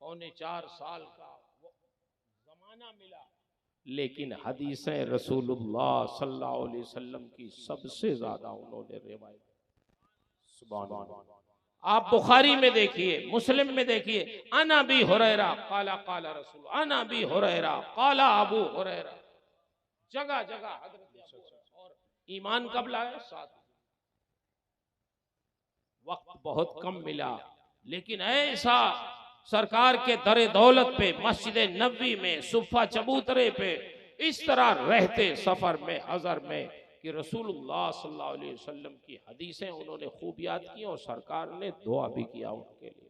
4.25 साल का जमाना मिला, लेकिन हदीसें रसूलुल्लाह सल्लल्लाहु अलैहि वसल्लम की सबसे ज्यादा उन्होंने रिवायत। सुभान अल्लाह। आप बुखारी में देखिए, मुस्लिम में देखिए, अना बी हुरैरा काला काला रसूल, अना बी हुरैरा काला अबू हुरैरा, जगह जगह हजरत। और ईमान कब लाए? साथ। वक्त बहुत कम मिला, लेकिन ऐसा सरकार के दरे दौलत पे, मस्जिद नबवी में, सुफा चबूतरे पे इस तरह रहते सफर में, हजर में, कि रसूलुल्लाह सल्लल्लाहु अलैहि वसल्लम की हदीसें उन्होंने खूब याद की और सरकार ने दुआ भी किया उनके लिए।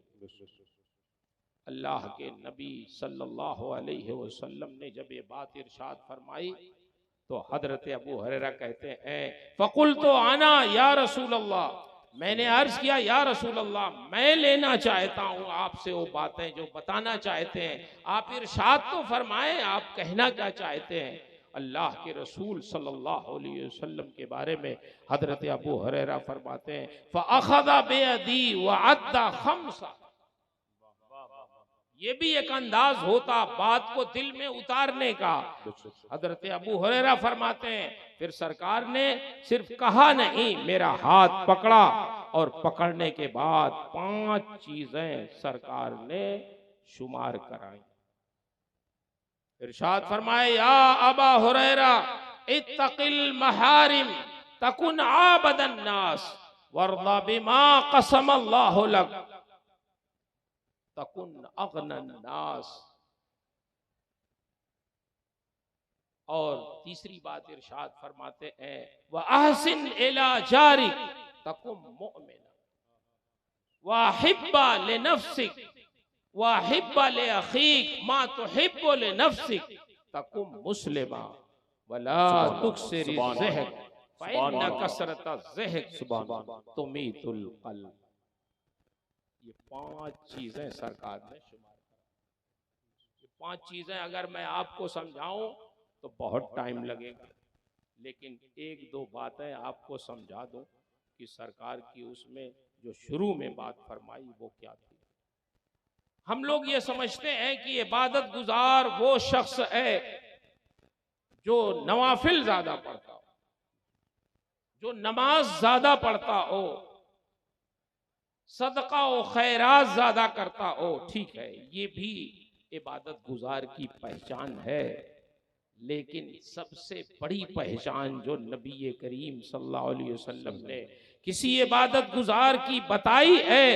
अल्लाह के नबी सल्लल्लाहु अलैहि वसल्लम ने जब ये बात इरशाद फरमाई तो हजरत अबू हुरैरा कहते हैं, फकुल तो आना या रसूल अल्लाह, मैंने अर्ज किया या रसूल अल्लाह, मैं लेना चाहता हूँ आपसे वो बातें जो बताना चाहते हैं, आप इरशाद तो फरमाएं, आप कहना क्या चाहते हैं। अल्लाह के रसूल सल्लल्लाहु अलैहि वसल्लम के बारे में हजरत अबू हुरैरा फरमाते हैं, फ़अख़ज़ बियदी व अद्दा खम्सा। ये भी एक अंदाज होता बात को दिल में उतारने का। हजरत अबू हुरैरा फरमाते हैं, फिर सरकार ने सिर्फ कहा नहीं, मेरा हाथ पकड़ा और पकड़ने के बाद 5 चीजें सरकार ने शुमार कराई। इरशाद फरमाए, या अबा हुरैरा इत्तकिल महारिम तकुन आबदन नास वर्दा बिमा कसम अल्लाहु लक तकुन अगनन नास। और तीसरी बात इरशाद फरमाते हैं, व अहसिन इला जारी तकुम मुमिना व हिब्बा ले नफ्सिक व हिब्बा ले अखीक मा तुहिब्बु ले नफ्सिक तकुम मुस्लिमा वला तुक्सिर ज़हक फ़इन्न कसरत ज़हक तुमीतुल क़ल्ब। ये 5 चीजें सरकार ने शुमार की। ये 5 चीजें अगर मैं आपको समझाऊं तो बहुत टाइम लगेगा, लेकिन 1-2 बातें आपको समझा दूं कि सरकार की उसमें जो शुरू में बात फरमाई वो क्या थी। हम लोग ये समझते हैं कि इबादत गुजार वो शख्स है जो नवाफिल ज्यादा पढ़ता हो, जो नमाज ज्यादा पढ़ता हो, सदका और खैरात ज्यादा करता हो। ठीक है, ये भी इबादत गुजार की पहचान है, लेकिन सबसे बड़ी पहचान जो नबी करीम सल्लल्लाहु अलैहि वसल्लम ने किसी इबादत गुजार की बताई है,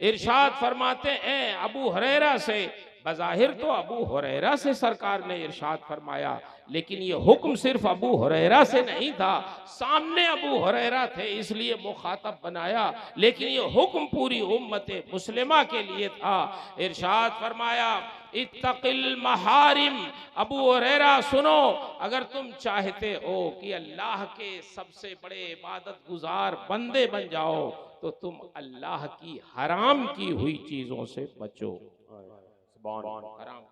इरशाद फरमाते हैं अबू हुरैरा से, बज़ाहिर तो अबू हुरैरा से सरकार ने इरशाद फरमाया, लेकिन ये हुक्म सिर्फ अबू हुरैरा से नहीं था, सामने अबू हुरैरा थे इसलिए मुखातब बनाया, लेकिन ये हुक्म पूरी उम्मत मुस्लिमा के लिए था। इरशाद फरमाया, इत्तकिल महारिम, अबू हुरैरा सुनो, अगर तुम चाहते हो कि अल्लाह के सबसे बड़े इबादत गुजार बंदे बन जाओ तो तुम अल्लाह की हराम की हुई चीजों से बचो। हराम,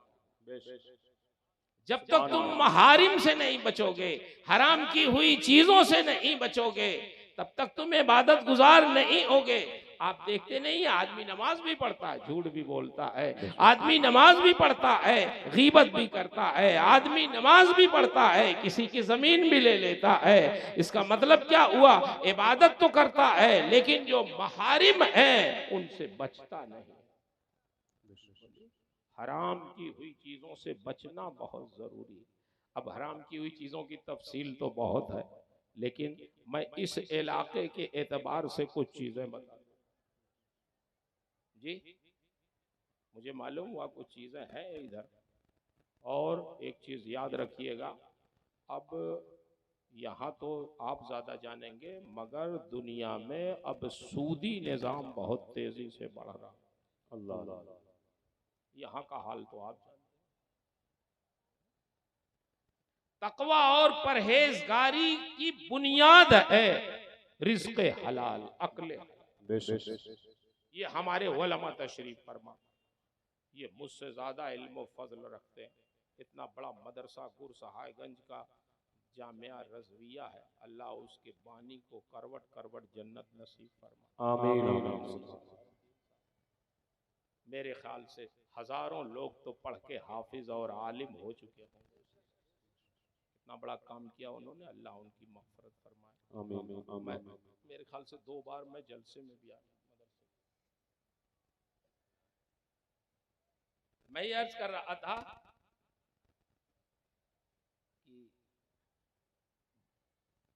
जब तक तुम महारिम से नहीं बचोगे, हराम की हुई चीजों से नहीं बचोगे, तब तक तुम इबादत गुजार नहीं होगे। आप देखते नहीं, आदमी नमाज भी पढ़ता है, झूठ भी बोलता है, आदमी नमाज भी पढ़ता है, गीबत भी करता है, आदमी नमाज भी पढ़ता है, किसी की जमीन भी ले लेता है। इसका मतलब क्या हुआ? इबादत तो करता है, लेकिन जो महारिम है उनसे बचता नहीं। हराम की हुई चीजों से बचना बहुत जरूरी है। अब हराम की हुई चीजों की तफसील तो बहुत है, लेकिन मैं इस इलाके के एतबार से कुछ चीजें बता जी, मुझे मालूम हुआ कुछ चीजें हैं इधर। और एक चीज याद रखिएगा, अब यहाँ तो आप ज्यादा जानेंगे, मगर दुनिया में अब सूदी निजाम बहुत तेजी से बढ़ रहा। अल्लाह, यहाँ का हाल तो आप जानते। तकवा और परहेजगारी की बुनियाद है रिज़्क़ हलाल, अक्ल। ये हमारे उलमा तशरीफ फरमा, ये मुझसे ज्यादा इल्म व फजल रखते हैं। इतना बड़ा मदरसा गुरसहायगंज का जामिया रज़विया है, अल्लाह उसके बानी को करवट करवट जन्नत नसीब फरमा। आमीन। मेरे ख्याल से हजारों लोग तो पढ़ के हाफिज और आलिम हो चुके हैं। इतना बड़ा काम किया उन्होंने, अल्लाह उनकी मग़फ़िरत फरमाए। आमीन आमीन। मेरे ख्याल से 2 बार मैं जलसे में भी आया। मैं ये अर्ज कर रहा था कि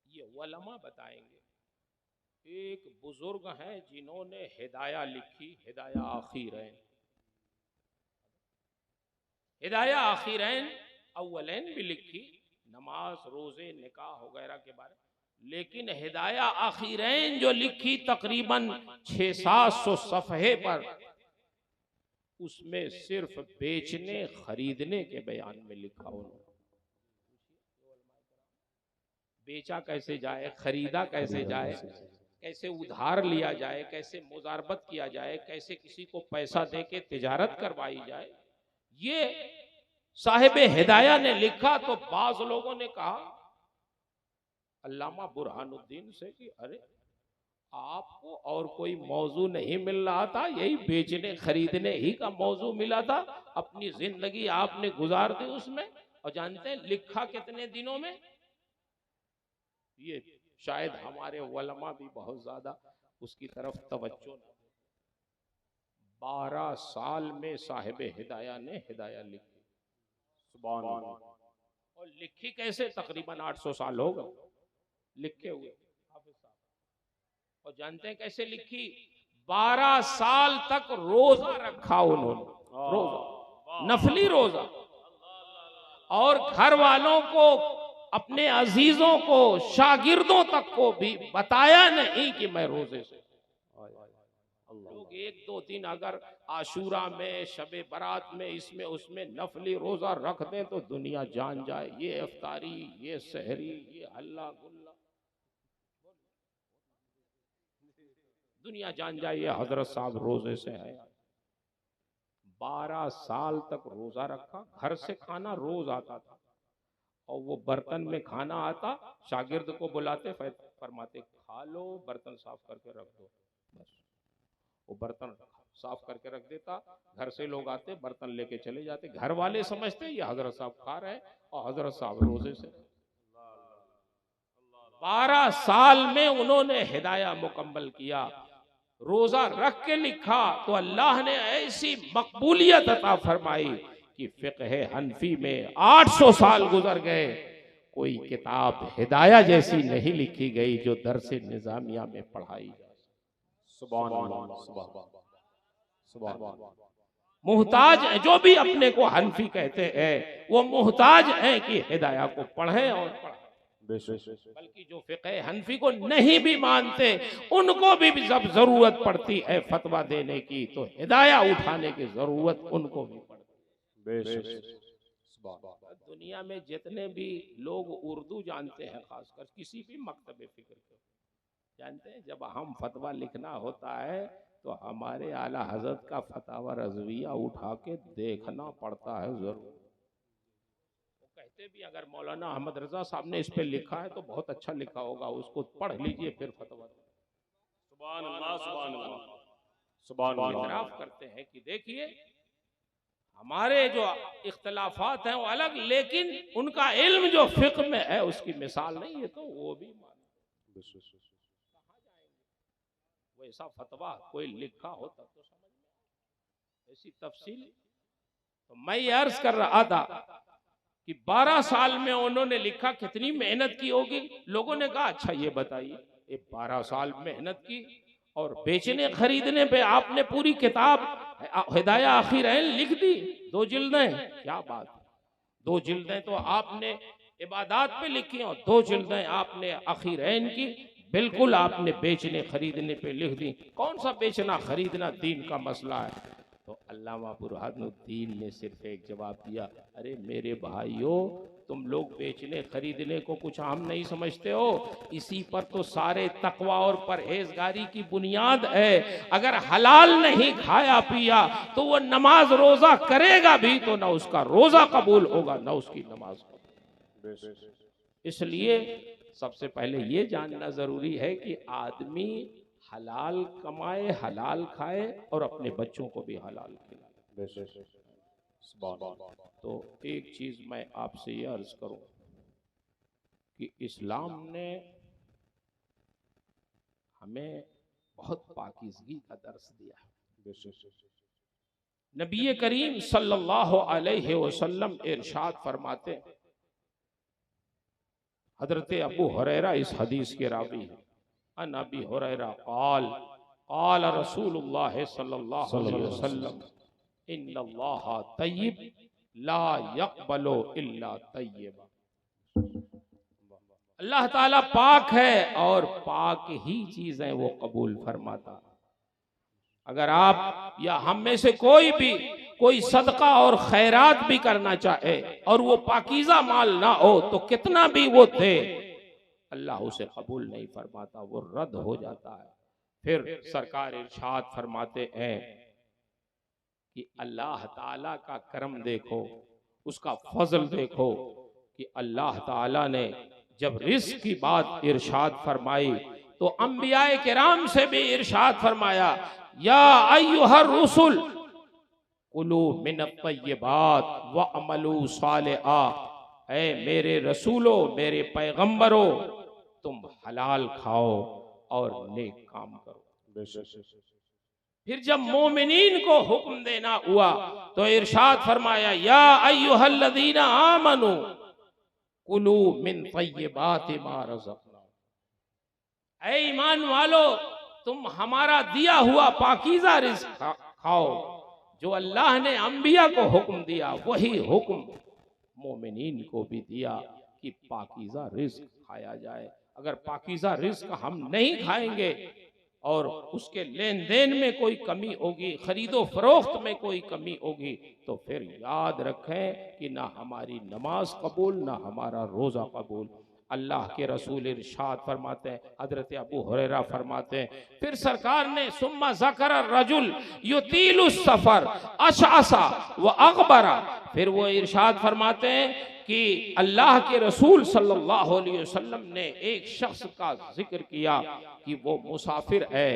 ये उलमा बताएंगे, एक बुजुर्ग हैं जिन्होंने हिदाया लिखी, हिदाया आखिरैन। हिदाया आखिरैन अव्वलैन भी लिखी, नमाज रोजे निकाह वगैरह के बारे में, लेकिन हिदाया आखिरैन जो लिखी तकरीबन 600-700 सफ़हे पर, उसमें सिर्फ बेचने खरीदने के बयान में लिखा उन्होंने। बेचा कैसे जाए, खरीदा कैसे जाए, कैसे उधार लिया जाए, कैसे मुजारबत किया जाए, कैसे किसी को पैसा दे के तिजारत करवाई जाए, ये साहिब हिदाया ने लिखा। तो बाज लोगों ने कहा अल्लामा बुरहानुद्दीन से कि अरे आपको और कोई मौजू नहीं मिल रहा था, यही बेचने खरीदने ही का मौजू मिला था, अपनी जिंदगी आपने गुजार दी उसमें। और जानते हैं लिखा कितने दिनों में? ये शायद हमारे उलमा भी बहुत ज्यादा उसकी तरफ तवज्जो न। 12 साल में साहिब हिदाया ने हिदाया लिखी। सुभान अल्लाह। और लिखी कैसे? तकरीबन 800 साल हो गए लिखे हुए। और जानते हैं कैसे लिखी? 12 साल तक रोजा रखा उन्होंने, रोजा, नफली रोजा, और घर वालों को, अपने अजीजों को, शागिर्दों तक को भी बताया नहीं कि मैं रोजे से। लोग 1-2 दिन अगर आशूरा में, शबे बरात में, इसमें उसमें नफली रोजा रख दें तो दुनिया जान जाए ये इफ्तारी, ये सहरी, ये हल्ला गुल्ला, दुनिया जान जाए ये हजरत साहब रोजे से है। 12 साल तक रोजा रखा, घर से खाना रोज आता था, और वो बर्तन में खाना आता, शागिर्द को बुलाते, फरमाते खा लो, बर्तन साफ करके रख दो। बस वो बर्तन साफ करके रख देता, घर से लोग आते, बर्तन लेके चले जाते, घर वाले समझते ये हजरत साहब खा रहे हैं, और हजरत साहब रोजे से। 12 साल में उन्होंने हिदाया मुकम्मल किया, रोजा रख के लिखा, तो अल्लाह ने ऐसी मकबूलियत अता फरमाई कि फ़िक़्ह हनफी में 800 साल गुजर गए, कोई किताब हिदाया जैसी नहीं लिखी गई जो दरसे निजामिया में पढ़ाई जाए। सुभान अल्लाह, सुभान अल्लाह। मुहताज है जो भी अपने को हनफी कहते हैं, वो मुहताज हैं कि हिदाया को पढ़ें और पढ़ें। बल्कि जो फ़िक़्ह हनफी को नहीं भी मानते, उनको भी जब जरूरत पड़ती है फतवा देने की, तो हिदाया उठाने की जरूरत उनको भी पड़ती है। दुनिया में जितने भी लोग उर्दू जानते हैं, खासकर किसी भी मकतबे फिक्र के, जानते हैं जब हम फतवा लिखना होता है तो हमारे आला हजरत का फतावा रज़विया उठा के देखना पड़ता है जरूर। वो कहते भी अगर मौलाना अहमद रजा साहब ने इस पे लिखा है तो बहुत अच्छा लिखा होगा, उसको पढ़ लीजिए फिर फतवा। सुभान अल्लाह, सुभान अल्लाह, सुभान अल्लाह। इतराफ करते हैं कि देखिए हमारे जो इख्तलाफात हैं वो अलग, लेकिन उनका इल्म जो फिक्र में है उसकी मिसाल नहीं है, तो वो भी माने। वैसा फतवा कोई लिखा होता तो समझ में ऐसी तफसील। तो मैं ये अर्ज कर रहा था कि 12 साल में उन्होंने लिखा, कितनी मेहनत की होगी। लोगों ने कहा अच्छा ये बताइए, ये 12 साल मेहनत की और बेचने खरीदने पे आपने पूरी किताब हिदाया आखिरैन लिख दी, 2 जिल्दें, क्या बात। 2 जिल्दें तो आपने इबादात पे लिखी और 2 जिल्दें आपने आखिरैन की, बिल्कुल आपने बेचने खरीदने पे लिख दी। कौन सा बेचना खरीदना दीन का मसला है? तो अल्लामा बुरहानुद्दीन ने सिर्फ एक जवाब दिया, अरे मेरे भाइयों, तुम लोग बेचने खरीदने को कुछ आम नहीं समझते हो, इसी पर तो सारे तकवा और परहेजगारी की बुनियाद है। अगर हलाल नहीं खाया पिया तो वो नमाज रोजा करेगा भी तो ना उसका रोजा कबूल होगा ना उसकी नमाज कबूल। इसलिए सबसे पहले ये जानना जरूरी है कि आदमी हलाल कमाए, हलाल खाए और अपने बच्चों को भी हलाल खिलाए। तो एक चीज मैं आपसे ये अर्ज करूं कि इस्लाम ने हमें बहुत पाकीज़गी का दर्स दिया है। नबी करीम सल्लल्लाहु अलैहि वसल्लम इरशाद फरमाते हैं, हजरत अबू हुरैरा इस हदीस के रावी हैं, अन अबी हुरैरा क़ाल क़ाल रसूलुल्लाह सल्लल्लाहु अलैहि वसल्लम इन्नल्लाह तय्यिब ला यक़बलु इल्ला तय्यिबा। अल्लाह ताला पाक है और पाक ही चीजें वो कबूल फरमाता। अगर आप या हम में से कोई भी कोई सदका और खैरात भी करना चाहे और वो पाकीज़ा माल ना हो तो कितना भी वो दे, अल्लाह उसे कबूल नहीं फरमाता, वो रद्द हो जाता है। फिर सरकार इरशाद फरमाते हैं कि अल्लाह ताला का करम देखो, उसका फजल देखो कि अल्लाह ताला ने जब रिस्क की बात इरशाद फरमाई तो अंबियाए किराम से भी इरशाद फरमाया, या अय्युहर रुसुल कुलू मिनत तय्यिबात व अमलू सालिहा। ऐ मेरे रसूलो, मेरे पैगंबरों, तुम हलाल खाओ और नेक काम करो। फिर जब मोमिनीन को हुक्म देना हुआ तो इरशाद फरमाया, या अय्युहल्लज़ीना आमनू कुलू मिन तय्यिबाति मा रज़क़ना। ऐ ईमान वालो, तुम हमारा दिया हुआ पाकीज़ा रिज़्क खाओ। जो अल्लाह ने अंबिया को हुक्म दिया वही हुक्म मोमिनीन को भी दिया कि पाकीज़ा रिज़्क खाया जाए। अगर पाकीज़ा रिज़्क हम नहीं खाएंगे और उसके लेन देन में कोई कमी होगी, खरीदो फरोख्त में कोई कमी होगी, तो फिर याद रखें कि ना हमारी नमाज कबूल, ना हमारा रोज़ा कबूल। अल्लाह के रसूल इरशाद फरमाते हैं, हजरत अबू हुरैरा फरमाते हैं, फिर सरकार ने सुम्मा ज़कर रजुल युतीलु सफर अशअसा व अगबरा। फिर वो इरशाद फरमाते हैं कि अल्लाह के रसूल सल्लल्लाहु अलैहि वसल्लम ने एक शख्स का जिक्र किया कि वो मुसाफिर है,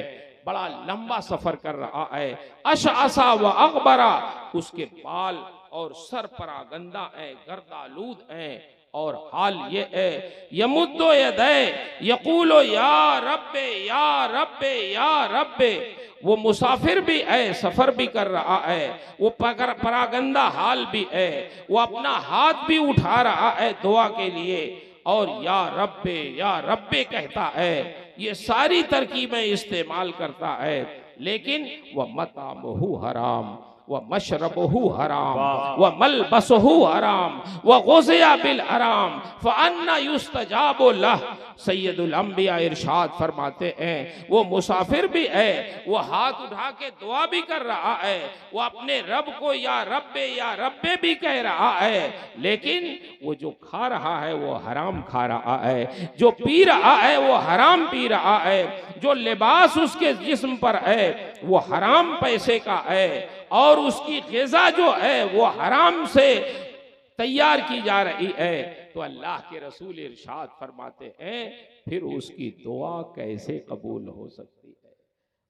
बड़ा लंबा सफर कर रहा है, अशअसा व अगबरा, उसके बाल और सर परागंदा है, गर्दालूद है, और हाल ये है यमुद्दो यदै यकूलो या रब्बे या रब्बे या रब्बे। वो मुसाफिर भी है, सफर भी कर रहा है, वो परागंदा हाल भी है, वो अपना हाथ भी उठा रहा है दुआ के लिए और या रब्बे कहता है। ये सारी तरकीबें इस्तेमाल करता है, लेकिन वह मतामुहु हराम व मशरबहु हराम व मलबसहु हराम व गुज़िया बिल हराम फ़अन्ना युस्तजाबु लह। सैयदुल अंबिया इरशाद फरमाते हैं, वो मुसाफिर भी है, वो हाथ उठा के दुआ भी कर रहा है, वो अपने रब को या रब्बे भी कह रहा है, लेकिन वो जो खा रहा है वो हराम खा रहा है, जो पी रहा है वो हराम पी रहा है, जो लिबास उसके जिस्म पर है वो हराम पैसे का है, और उसकी ग़िज़ा जो है वो हराम से तैयार की जा रही है। तो अल्लाह के रसूल इरशाद फरमाते हैं, फिर उसकी दुआ कैसे कबूल हो सकती है?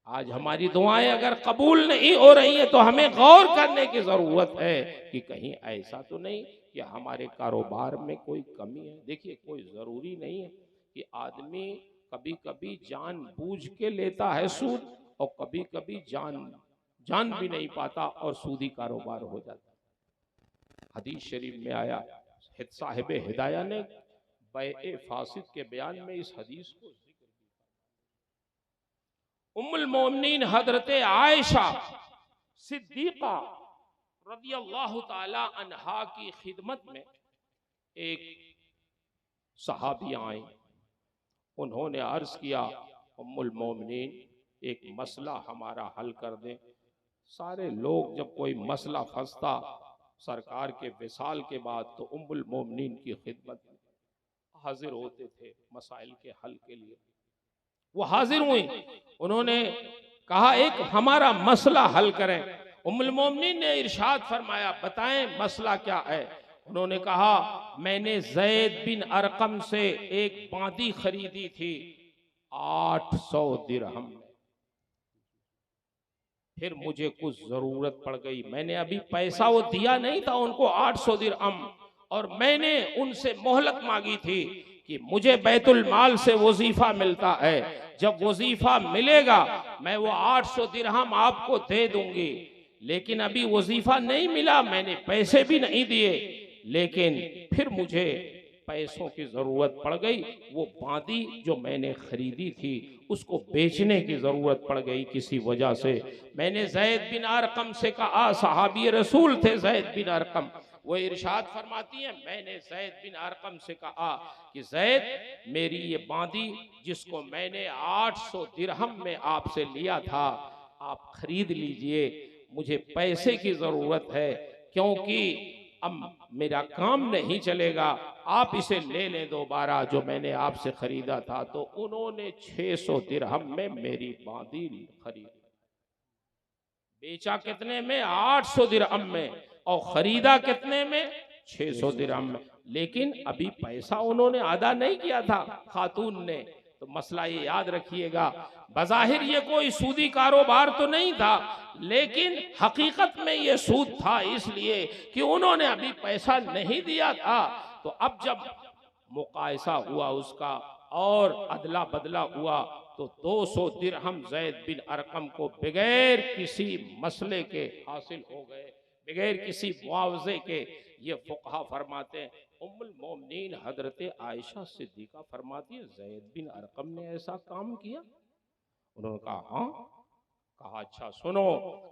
आज हमारी दुआएं अगर कबूल नहीं हो रही हैं तो हमें गौर करने की जरूरत है कि कहीं ऐसा तो नहीं कि हमारे कारोबार में कोई कमी है। देखिए, कोई जरूरी नहीं है कि आदमी कभी कभी जानबूझ के लेता है सूद और कभी कभी जान भी नहीं पाता और सूदी कारोबार हो जाता है। हदीस शरीफ में आया, साहिब हिदाया ने बैए फासिद के बयान में इस हदीस को जिक्र किया। उम्मुल मोमिनीन हजरत आयशा सिद्दीका रज़ियल्लाहु ताला अन्हा की खिदमत में एक सहाबी आई। उन्होंने अर्ज किया, उम्मुल मोमिनीन, एक मसला हमारा हल कर दें। सारे लोग जब कोई मसला फंसता सरकार के विसाल के बाद तो उम्मुल मोमिनीन की खिदमत में हाजिर होते थे मसाइल के हल के लिए। वो हाजिर हुई, उन्होंने कहा एक हमारा मसला हल करें। उम्मुल मोमिनीन ने इरशाद फरमाया, बताएं मसला क्या है? उन्होंने कहा, मैंने ज़ैद बिन अरकम से एक बांदी खरीदी थी 800 दिरहम में। फिर मुझे कुछ जरूरत पड़ गई, मैंने अभी पैसा वो दिया नहीं था उनको 800 दिरहम, और मैंने उनसे मोहलत मांगी थी कि मुझे बैतुल माल से वजीफा मिलता है, जब वजीफा मिलेगा मैं वो 800 दिरहम आपको दे दूंगी। लेकिन अभी वजीफा नहीं मिला, मैंने पैसे भी नहीं दिए, लेकिन फिर मुझे पैसों की जरूरत पड़ गई। वो बांदी जो मैंने खरीदी थी उसको बेचने की जरूरत पड़ गई किसी वजह से। मैंने ज़ैद बिन अरकम से कहा, सहाबी रसूल थे ज़ैद बिन अरकम, वो इरशाद फरमाती हैं मैंने ज़ैद बिन अरकम से कहा कि ज़ैद मेरी ये बांदी जिसको मैंने 800 दिरहम में आपसे लिया था आप खरीद लीजिए, मुझे पैसे की जरूरत है क्योंकि अब मेरा काम नहीं चलेगा, आप इसे ले लें दोबारा जो मैंने आपसे खरीदा था। तो उन्होंने 600 दिरहम में मेरी बांदी खरीदी। बेचा कितने में? 800 दिरहम में, और खरीदा कितने में? 600 दिरहम में। लेकिन अभी पैसा उन्होंने अदा नहीं किया था खातून ने। तो मसला ये याद रखिएगा, बज़ाहिर ये कोई सूदी कारोबार तो नहीं था, लेकिन हकीकत में ये सूद था, इसलिए कि उन्होंने अभी पैसा नहीं दिया था। तो अब जब मुकायसा हुआ उसका और अदला बदला हुआ तो 200 दिरहम ज़ैद बिन अरकम को बगैर किसी मसले के हासिल हो गए, बगैर किसी मुआवजे के। ये फुकहा फरमाते हैं, उम्मुल मोमिनीन हजरत आयशा सिद्दीका फरमाती है ज़ैद बिन अरकम ने ऐसा काम किया? उन्होंने कहा हाँ। कहा अच्छा सुनो,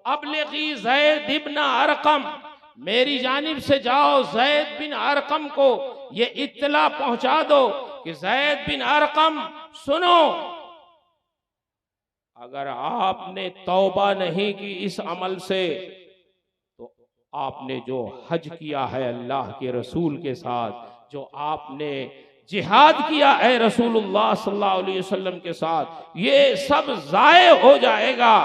अब लेगी ज़ैद इब्न अरकम, मेरी जानिब से जाओ ज़ैद बिन अरकम को ये इत्तला पहुंचा दो कि ज़ैद बिन अरकम सुनो, अगर आपने तौबा नहीं की इस अमल से तो आपने जो हज किया है अल्लाह के रसूल के साथ, जो आपने जिहाद किया है रसूलुल्लाह सल्लल्लाहु अलैहि वसल्लम के साथ, ये सब जाये हो जाएगा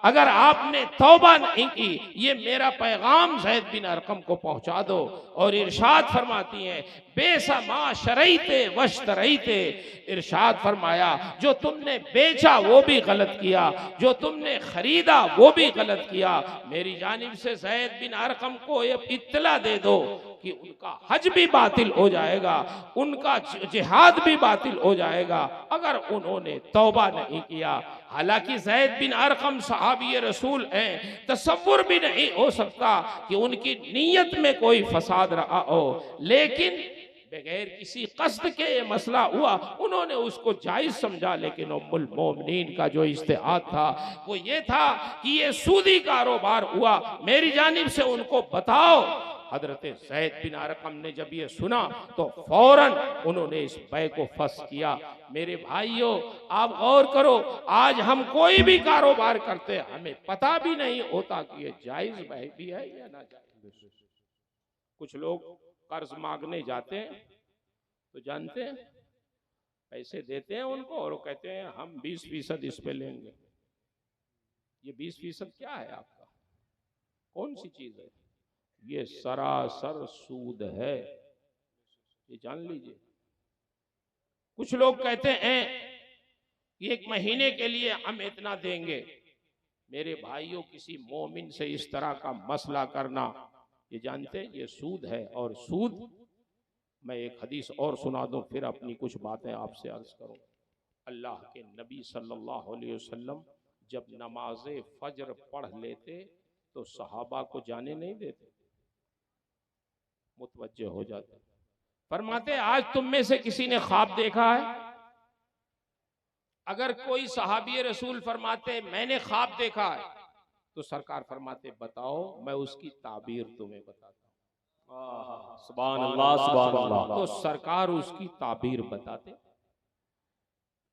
अगर आपने तौबा नहीं की। ये मेरा पैगाम ज़ैद बिन अरकम को पहुंचा दो। और इरशाद फरमाती हैं बेसमा शरईते वश्तरईते, इरशाद फरमाया जो तुमने बेचा वो भी गलत किया, जो तुमने खरीदा वो भी गलत किया। मेरी जानिब से ज़ैद बिन अरकम को ये इत्तला दे दो कि उनका हज भी बातिल हो जाएगा, उनका जिहाद भी बातिल हो जाएगा अगर उन्होंने तौबा नहीं किया। हालांकि ज़ैद बिन अरकम सहाबी रसूल हैं, तसव्वुर भी नहीं हो सकता कि उनकी नीयत में कोई फसाद रहा हो, लेकिन बगैर किसी कस्द के ये मसला हुआ, उन्होंने उसको जायज समझा। लेकिन उम्मुल मोमिनीन का जो इज्तिहाद था वो ये था कि ये सूदी कारोबार हुआ, मेरी जानिब से उनको बताओ। हजरत ज़ैद बिन अरकम ने जब ये सुना तो फौरन उन्होंने इस बै को फस किया। मेरे भाइयों आप गौर करो, आज हम कोई भी कारोबार करते हैं हमें पता भी नहीं होता कि ये जायज बै भी है या ना जायज। कुछ लोग कर्ज मांगने जाते हैं तो जानते हैं पैसे देते हैं उनको और वो कहते हैं हम 20% इस पे लेंगे। ये 20% क्या है आपका? कौन सी चीज है? ये सरासर सूद है, ये जान लीजिए। कुछ लोग कहते हैं कि 1 महीने के लिए हम इतना देंगे। मेरे भाइयों किसी मोमिन से इस तरह का मसला करना, ये जानते हैं ये सूद है। और सूद, मैं एक हदीस और सुना दूं फिर अपनी कुछ बातें आपसे अर्ज करूं। अल्लाह के नबी सल्लल्लाहु अलैहि वसल्लम जब नमाज फजर पढ़ लेते तो सहाबा को जाने नहीं देते, मुतवज्जे हो जाते। फरमाते आज तुम में से किसी ने ख्वाब देखा है? अगर कोई सहाबी रसूल फरमाते मैंने ख्वाब देखा है तो सरकार फरमाते बताओ, मैं उसकी ताबीर तुम्हें बताता हूं। सुभान अल्लाह, सुभान अल्लाह। तो सरकार उसकी ताबीर बताते।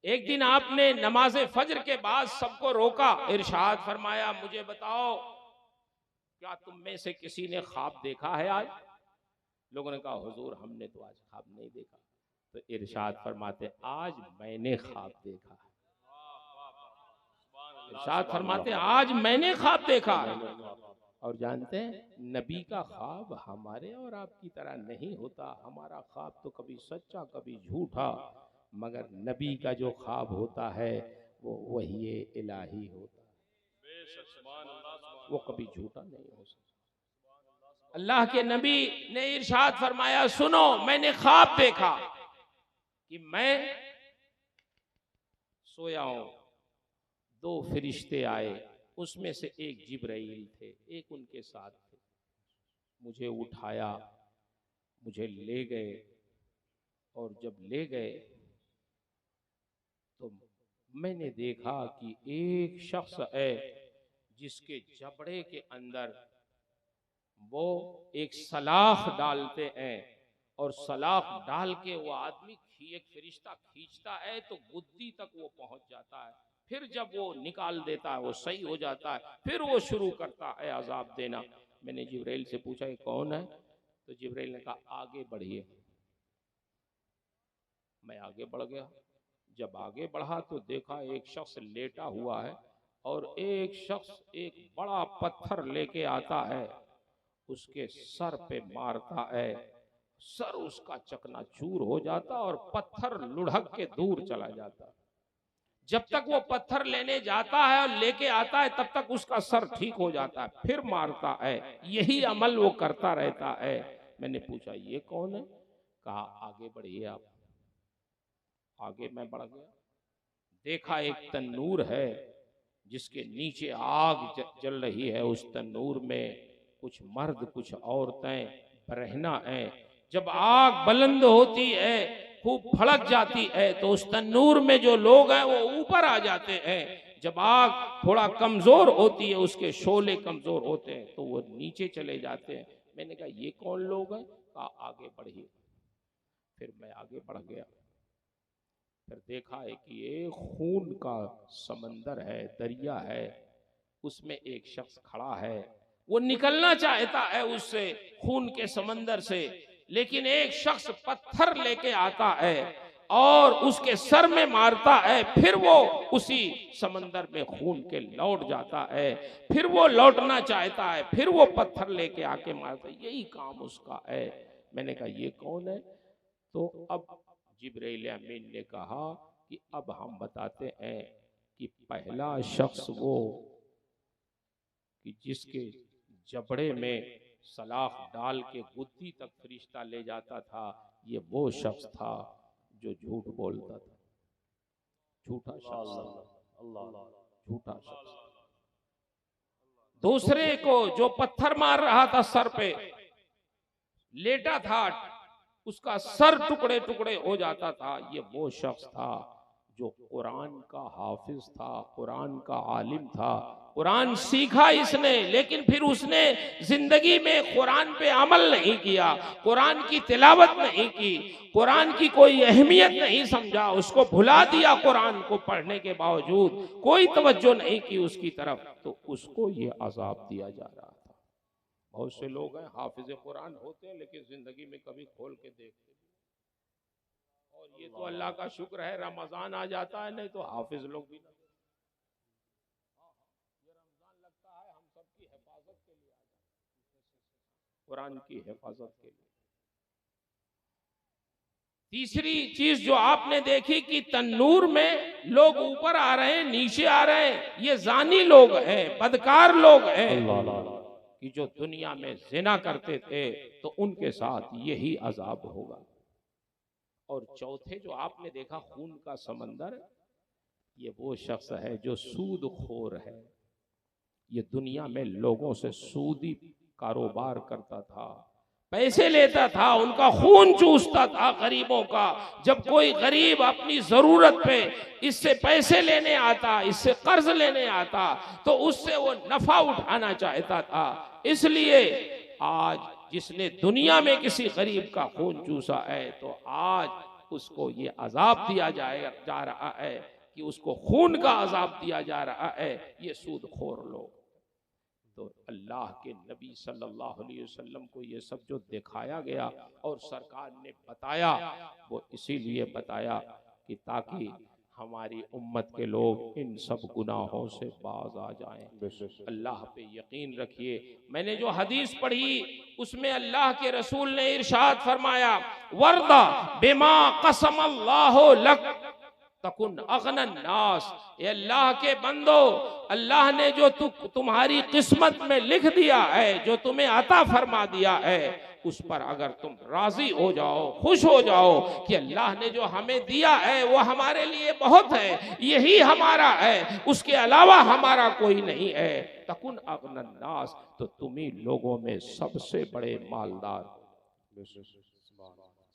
एक दिन आपने नमाज फजर के बाद सबको रोका, इरशाद फरमाया मुझे बताओ क्या तुम में से किसी ने ख्वाब देखा है आज? लोगों ने कहा हुजूर हमने तो आज ख्वाब नहीं देखा। तो इरशाद फरमाते आज मैंने ख्वाब देखा। इरशाद फरमाते आज मैंने ख्वाब देखा। और जानते हैं नबी का ख्वाब हमारे और आपकी तरह नहीं होता। हमारा ख्वाब तो कभी सच्चा कभी झूठा, मगर नबी का जो ख्वाब होता है वो वही इलाही होता है। वो कभी झूठा नहीं हो सकता। अल्लाह के नबी ने इरशाद फरमाया, सुनो मैंने ख्वाब देखा कि मैं सोया हूं, दो फरिश्ते आए, उसमें से एक जिब्राइल थे, एक उनके साथ थे। मुझे उठाया, मुझे ले गए, और जब ले गए तो मैंने देखा कि एक शख्स है जिसके जबड़े के अंदर वो एक सलाख डालते हैं, और सलाख डाल के वो आदमी एक फरिश्ता खींचता है तो गुद्दी तक वो पहुंच जाता है। फिर जब वो निकाल देता है वो सही हो जाता है, फिर वो शुरू करता है अजाब देना। मैंने जिब्राइल से पूछा ये कौन है? तो जिब्राइल ने कहा आगे बढ़िए। मैं आगे बढ़ गया। जब आगे बढ़ा तो देखा एक शख्स लेटा हुआ है, और एक शख्स एक बड़ा पत्थर लेके आता है, उसके सर पे मारता है, सर उसका चकनाचूर हो जाता और पत्थर लुढ़क के दूर चला जाता। जब तक वो पत्थर लेने जाता है और लेके आता है तब तक उसका सर ठीक हो जाता है, फिर मारता है। यही अमल वो करता रहता है। मैंने पूछा ये कौन है? कहा आगे बढ़िए आप। आगे मैं बढ़ गया, देखा एक तन्नूर है जिसके नीचे आग जल रही है। उस तन्नूर में कुछ मर्द कुछ औरतें बरहना है। जब आग बुलंद होती है, खूब भड़क जाती है, तो उस तन्नूर में जो लोग हैं वो ऊपर आ जाते हैं। जब आग थोड़ा कमजोर होती है, उसके शोले कमजोर होते हैं, तो वो नीचे चले जाते हैं। मैंने कहा ये कौन लोग हैं? कहा आगे बढ़िए। फिर मैं आगे बढ़ गया, फिर देखा है कि एक खून का समंदर है, दरिया है, उसमें एक शख्स खड़ा है। वो निकलना चाहता है उससे, खून के समंदर से, लेकिन एक शख्स पत्थर लेके आता है और उसके सर में मारता है। फिर वो उसी समंदर में खून के लौट जाता है। फिर वो लौटना चाहता है, फिर वो पत्थर लेके आके मारता है। यही काम उसका है। मैंने कहा ये कौन है? तो अब जिब्राइल अमीन ने कहा कि अब हम बताते हैं कि पहला शख्स वो कि जिसके जबड़े में सलाख डाल के गुद्दी तक फरिश्ता ले जाता था, ये वो शख्स था जो झूठ बोलता था। झूठा शख्स, झूठा शख्स। दूसरे को जो पत्थर मार रहा था, सर पे लेटा था, उसका सर टुकड़े टुकड़े हो जाता था, ये वो शख्स था जो कुरान का हाफिज था, कुरान का आलिम था। कुरान सीखा इसने, लेकिन फिर उसने जिंदगी में कुरान पे अमल नहीं किया, कुरान की तिलावत नहीं की, कुरान की कोई अहमियत नहीं समझा, उसको भुला दिया। कुरान को पढ़ने के बावजूद कोई तवज्जो नहीं की उसकी तरफ, तो उसको ये अजाब दिया जा रहा था। बहुत से लोग हैं हाफिज कुरान होते हैं, लेकिन जिंदगी में कभी खोल के देखते। और ये तो अल्लाह का शुक्र है रमजान आ जाता है, नहीं तो हाफिज लोग भी ना। ये रमजान लगता है हम सबकी हिफाजत के लिए, कुरान की हिफाजत के लिए। तीसरी चीज जो आपने देखी कि तन्नूर में लोग ऊपर आ रहे हैं, नीचे आ रहे हैं, ये जानी लोग हैं, बदकार लोग हैं कि जो दुनिया में जिना करते थे, तो उनके साथ यही अजाब होगा। और चौथे जो आपने देखा खून का समंदर, ये वो शख्स है जो सूदखोर है। ये दुनिया में लोगों से सूदी कारोबार करता था, पैसे लेता था, उनका खून चूसता था गरीबों का। जब कोई गरीब अपनी जरूरत पे इससे पैसे लेने आता, इससे कर्ज लेने आता, तो उससे वो नफा उठाना चाहता था। इसलिए आज जिसने दुनिया में किसी गरीब का खून चूसा है, तो आज उसको ये अजाब दिया जा रहा है कि उसको खून का अजाब दिया जा रहा है, ये सूदखोर लोग। तो अल्लाह के नबी सल्लल्लाहु अलैहि वसल्लम को ये सब जो दिखाया गया और सरकार ने बताया, वो इसीलिए बताया कि ताकि हमारी उम्मत के लोग इन सब गुनाहों से बाज आ जाएं। अल्लाह पे यकीन रखिए। मैंने जो हदीस पढ़ी उसमें अल्लाह के रसूल ने इरशाद फरमाया, वर्दा बिमा कसम अल्लाह लक, तकुन अगनन नास। ये अल्लाह के बंदो, अल्लाह ने जो तुम्हारी किस्मत में लिख दिया है, जो तुम्हें अता फरमा दिया है, उस पर अगर तुम राजी हो जाओ, खुश हो जाओ कि अल्लाह ने जो हमें दिया है वो हमारे लिए बहुत है, यही हमारा है, उसके अलावा हमारा कोई नहीं है, तकुन अगनन नास, तो तुम ही लोगों में सबसे बड़े मालदार।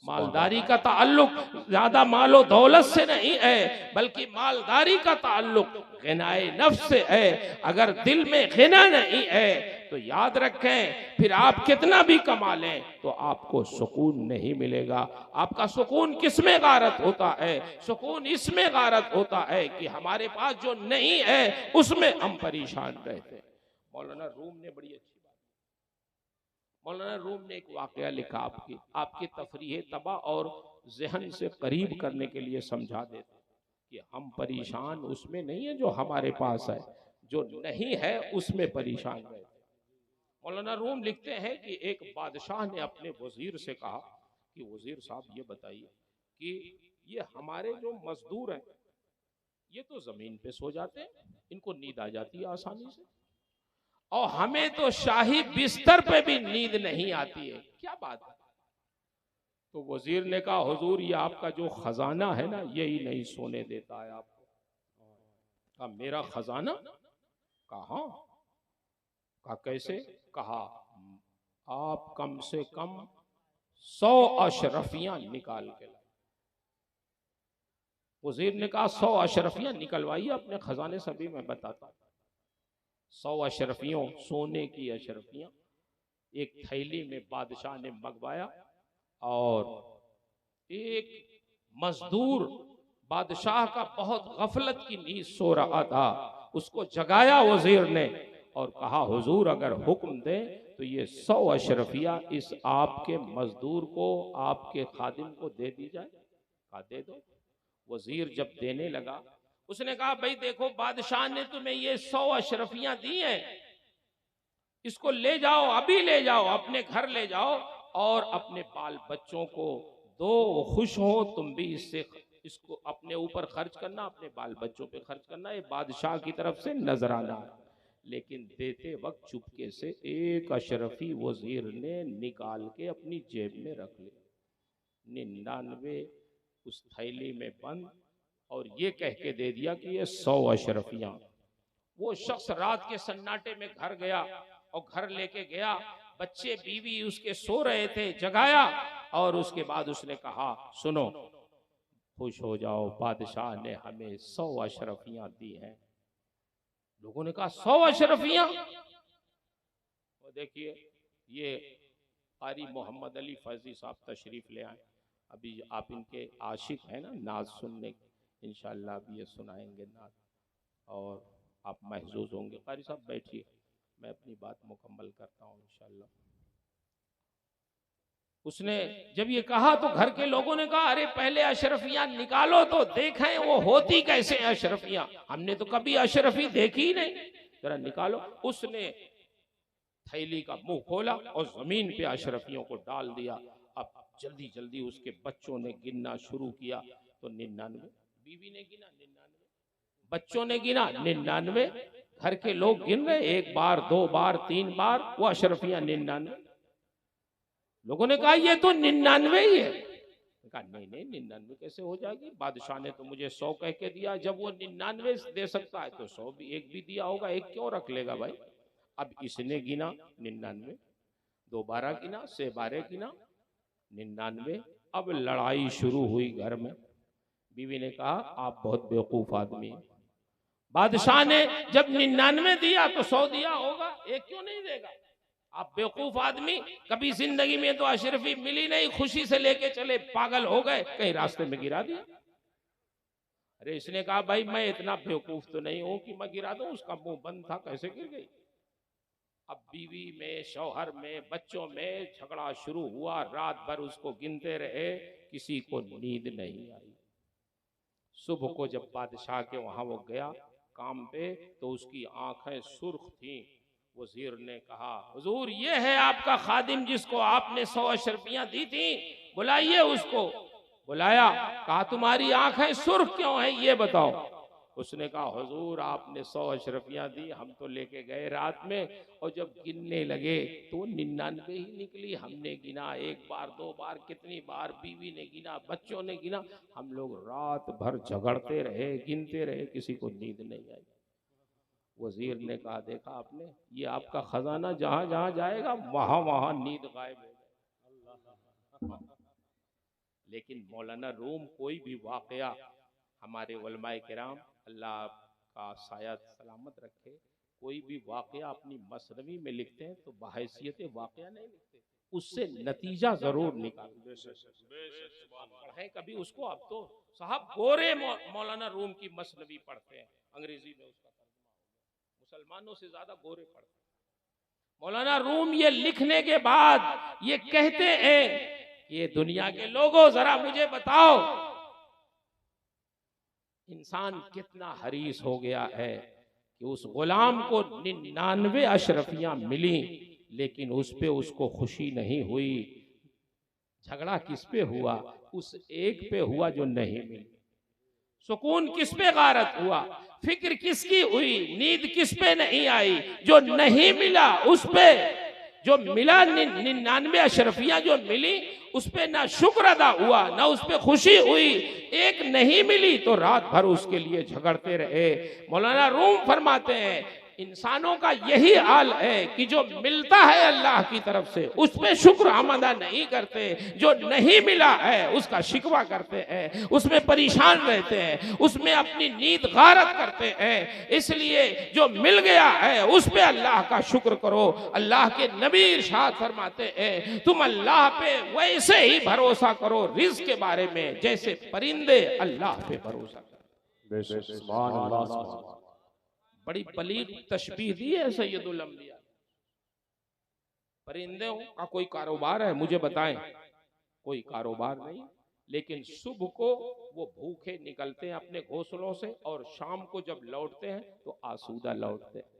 मालदारी का ताल्लुक ज्यादा मालो दौलत से नहीं है, बल्कि मालदारी का ताल्लुक गिनाए नफ्स से है। अगर दिल में गिना नहीं है तो याद रखें, फिर आप कितना भी कमा लें तो आपको सुकून नहीं मिलेगा। आपका सुकून किस में गारत होता है? सुकून इसमें गारत होता है कि हमारे पास जो नहीं है उसमें हम परेशान रहते हैं। मौलाना रूम ने बड़ी अच्छी बात, मौलाना रूम ने एक वाकया लिखा आपकी तफरीह तबा और जहन से करीब करने के लिए समझा देता कि हम परेशान उसमें नहीं है जो हमारे पास है, जो नहीं है उसमें परेशान रहते। मौलाना रूम लिखते हैं कि एक बादशाह ने अपने वजीर से कहा कि वजीर साहब ये बताइए कि ये हमारे जो मजदूर हैं ये तो जमीन पे सो जाते हैं, इनको नींद आ जाती है आसानी से, और हमें तो शाही बिस्तर पे भी नींद नहीं आती है, क्या बात है? तो वजीर ने कहा हुजूर ये आपका जो खजाना है ना यही नहीं सोने देता है आपको। कहा मेरा खजाना? कहा कहा कैसे? कहा आप कम से कम 100 अशरफियां निकाल के लाए। वजीर ने कहा 100 अशरफियां निकलवाइए अपने खजाने से, भी मैं बताता हूं। 100 अशरफियों, सोने की अशरफियां एक थैली में बादशाह ने मंगवाया, और एक मजदूर बादशाह का बहुत गफलत की नींद सो रहा था, उसको जगाया वजीर ने और कहा हुजूर अगर हुक्म दे तो ये 100 अशरफिया इस आपके मजदूर को, आपके खादिम को दे दी जाए। कहा दे दो। वजीर जब देने लगा उसने कहा भाई देखो बादशाह ने तुम्हें ये 100 अशरफियां दी हैं, इसको ले जाओ, अभी ले जाओ, अपने घर ले जाओ और अपने बाल बच्चों को दो, खुश हो, तुम भी इससे इसको अपने ऊपर खर्च करना, अपने बाल बच्चों पे खर्च करना, ये बादशाह की तरफ से नजराना। लेकिन देते वक्त चुपके से एक अशरफी वजीर ने निकाल के अपनी जेब में रख ली, 99 उस थैली में बंद, और ये कह के दे दिया कि ये 100 अशरफियां। वो शख्स रात के सन्नाटे में घर गया और घर लेके गया, बच्चे बीवी उसके सो रहे थे, जगाया और उसके बाद उसने कहा सुनो खुश हो जाओ, बादशाह ने हमें 100 अशरफियां दी हैं। लोगों ने कहा 100 अशरफियां? वो देखिए ये कारी मोहम्मद अली फैजी साहब तशरीफ ले आए, अभी आप इनके आशिक हैं ना नाज सुनने, इंशाअल्लाह अभी ये सुनाएंगे नाज और आप महजूज होंगे। कारी साहब बैठिए, मैं अपनी बात मुकम्मल करता हूँ इंशाअल्लाह। उसने जब ये कहा तो घर के लोगों ने कहा अरे पहले अशरफियां निकालो तो देखें वो होती कैसे हैं अशरफियां, हमने तो कभी अशरफी देखी ही नहीं, जरा निकालो। उसने थैली का मुंह खोला और जमीन पे अशरफियों को डाल दिया। अब जल्दी जल्दी उसके बच्चों ने गिनना शुरू किया तो 99, बीवी ने गिना 99, बच्चों ने गिना 99, घर के लोग गिन रहे, एक बार, दो बार, तीन बार, वो अशरफियां 99। लोगों ने कहा ये तो 99 ही है। कहा नहीं नहीं 99 कैसे हो जाएगी, बादशाह ने तो मुझे 100 कह के दिया, जब वो 99 दे सकता है तो 100 भी, एक भी दिया होगा, एक क्यों रख लेगा भाई। अब इसने गिना 99, दोबारा गिना, से 12 गिना 99। अब लड़ाई शुरू हुई घर में। बीवी ने कहा आप बहुत बेवकूफ आदमी हैं, बादशाह ने जब 99 दिया तो 100 दिया होगा, एक क्यों नहीं देगा। आप बेवकूफ आदमी, कभी जिंदगी में तो अशरफी मिली नहीं, खुशी से लेके चले, पागल हो गए, कहीं रास्ते में गिरा दिया। अरे इसने कहा भाई मैं इतना बेवकूफ तो नहीं हूं कि मैं गिरा दूं, उसका मुंह बंद था, कैसे गिर गई। अब बीवी में, शौहर में, बच्चों में झगड़ा शुरू हुआ, रात भर उसको गिनते रहे, किसी को नींद नहीं आई। सुबह को जब बादशाह के वहां वो गया काम पे तो उसकी आंखें सुर्ख थीं। वजीर ने कहा हुजूर ये है आपका खादिम जिसको आपने 100 अशरफियां दी थी, बुलाइए उसको। बुलाया, कहा तुम्हारी आंखें सुर्ख क्यों हैं ये बताओ। उसने कहा हुजूर आपने 100 अशरफियां दी, हम तो लेके गए रात में और जब गिनने लगे तो 99 ही निकली। हमने गिना 1 बार 2 बार, कितनी बार बीवी ने गिना, बच्चों ने गिना, हम लोग रात भर झगड़ते रहे, गिनते रहे, किसी को नींद नहीं आई। वजीर ने कहा देखा आपने, ये आपका खजाना जहां जहां जाएगा वहां वहां नींद गायब हो गई। लेकिन मौलाना रूम कोई भी वाकया, हमारे उलमाए किराम अल्लाह का साया सलामत रखे, कोई भी वाकया अपनी मसनवी में लिखते हैं तो बहैसियत वाकया नहीं लिखते, उससे नतीजा जरूर निकालते हैं कभी उसको। अब तो साहब गोरे मौलाना रूम की मसनवी पढ़ते हैं, अंग्रेजी में उसका मुसलमानों से ज्यादा गोरे पढ़ते हैं। मौलाना रूम ये लिखने के बाद ये कहते हैं कि ये दुनिया के लोगों जरा मुझे बताओ इंसान कितना हरीस हो गया है कि उस गुलाम को 99 अशरफियां मिली लेकिन उस पे उसको खुशी नहीं हुई। झगड़ा किस पे हुआ? उस एक पे हुआ जो नहीं मिली। सुकून किस पे गारत हुआ? फिक्र किसकी हुई? नींद किस पे नहीं आई? जो नहीं मिला उस पे। जो मिला 99 अशरफियां जो मिली उस पे ना शुक्र अदा हुआ ना उस पे खुशी हुई। एक नहीं मिली तो रात भर उसके लिए झगड़ते रहे। मौलाना रूम फरमाते हैं इंसानों का यही हाल है कि जो मिलता है अल्लाह की तरफ से उस पे शुक्र हम अदा नहीं करते, जो नहीं मिला है उसका शिकवा करते हैं, उसमें परेशान रहते हैं, उसमें अपनी नींद गारत करते हैं। इसलिए जो मिल गया है उस पे अल्लाह का शुक्र करो। अल्लाह के नबी इरशाद फरमाते हैं तुम अल्लाह पे वैसे ही भरोसा करो रिज़्क़ के बारे में जैसे परिंदे अल्लाह पे भरोसा करें। बड़ी बलीग तशबीह दी है सैयदुल अंबिया। परिंदों का कोई कारोबार है? मुझे बताएं। कोई कारोबार नहीं, लेकिन सुबह को वो भूखे निकलते हैं अपने घोंसलों से और शाम को जब लौटते हैं तो आसूदा लौटते हैं।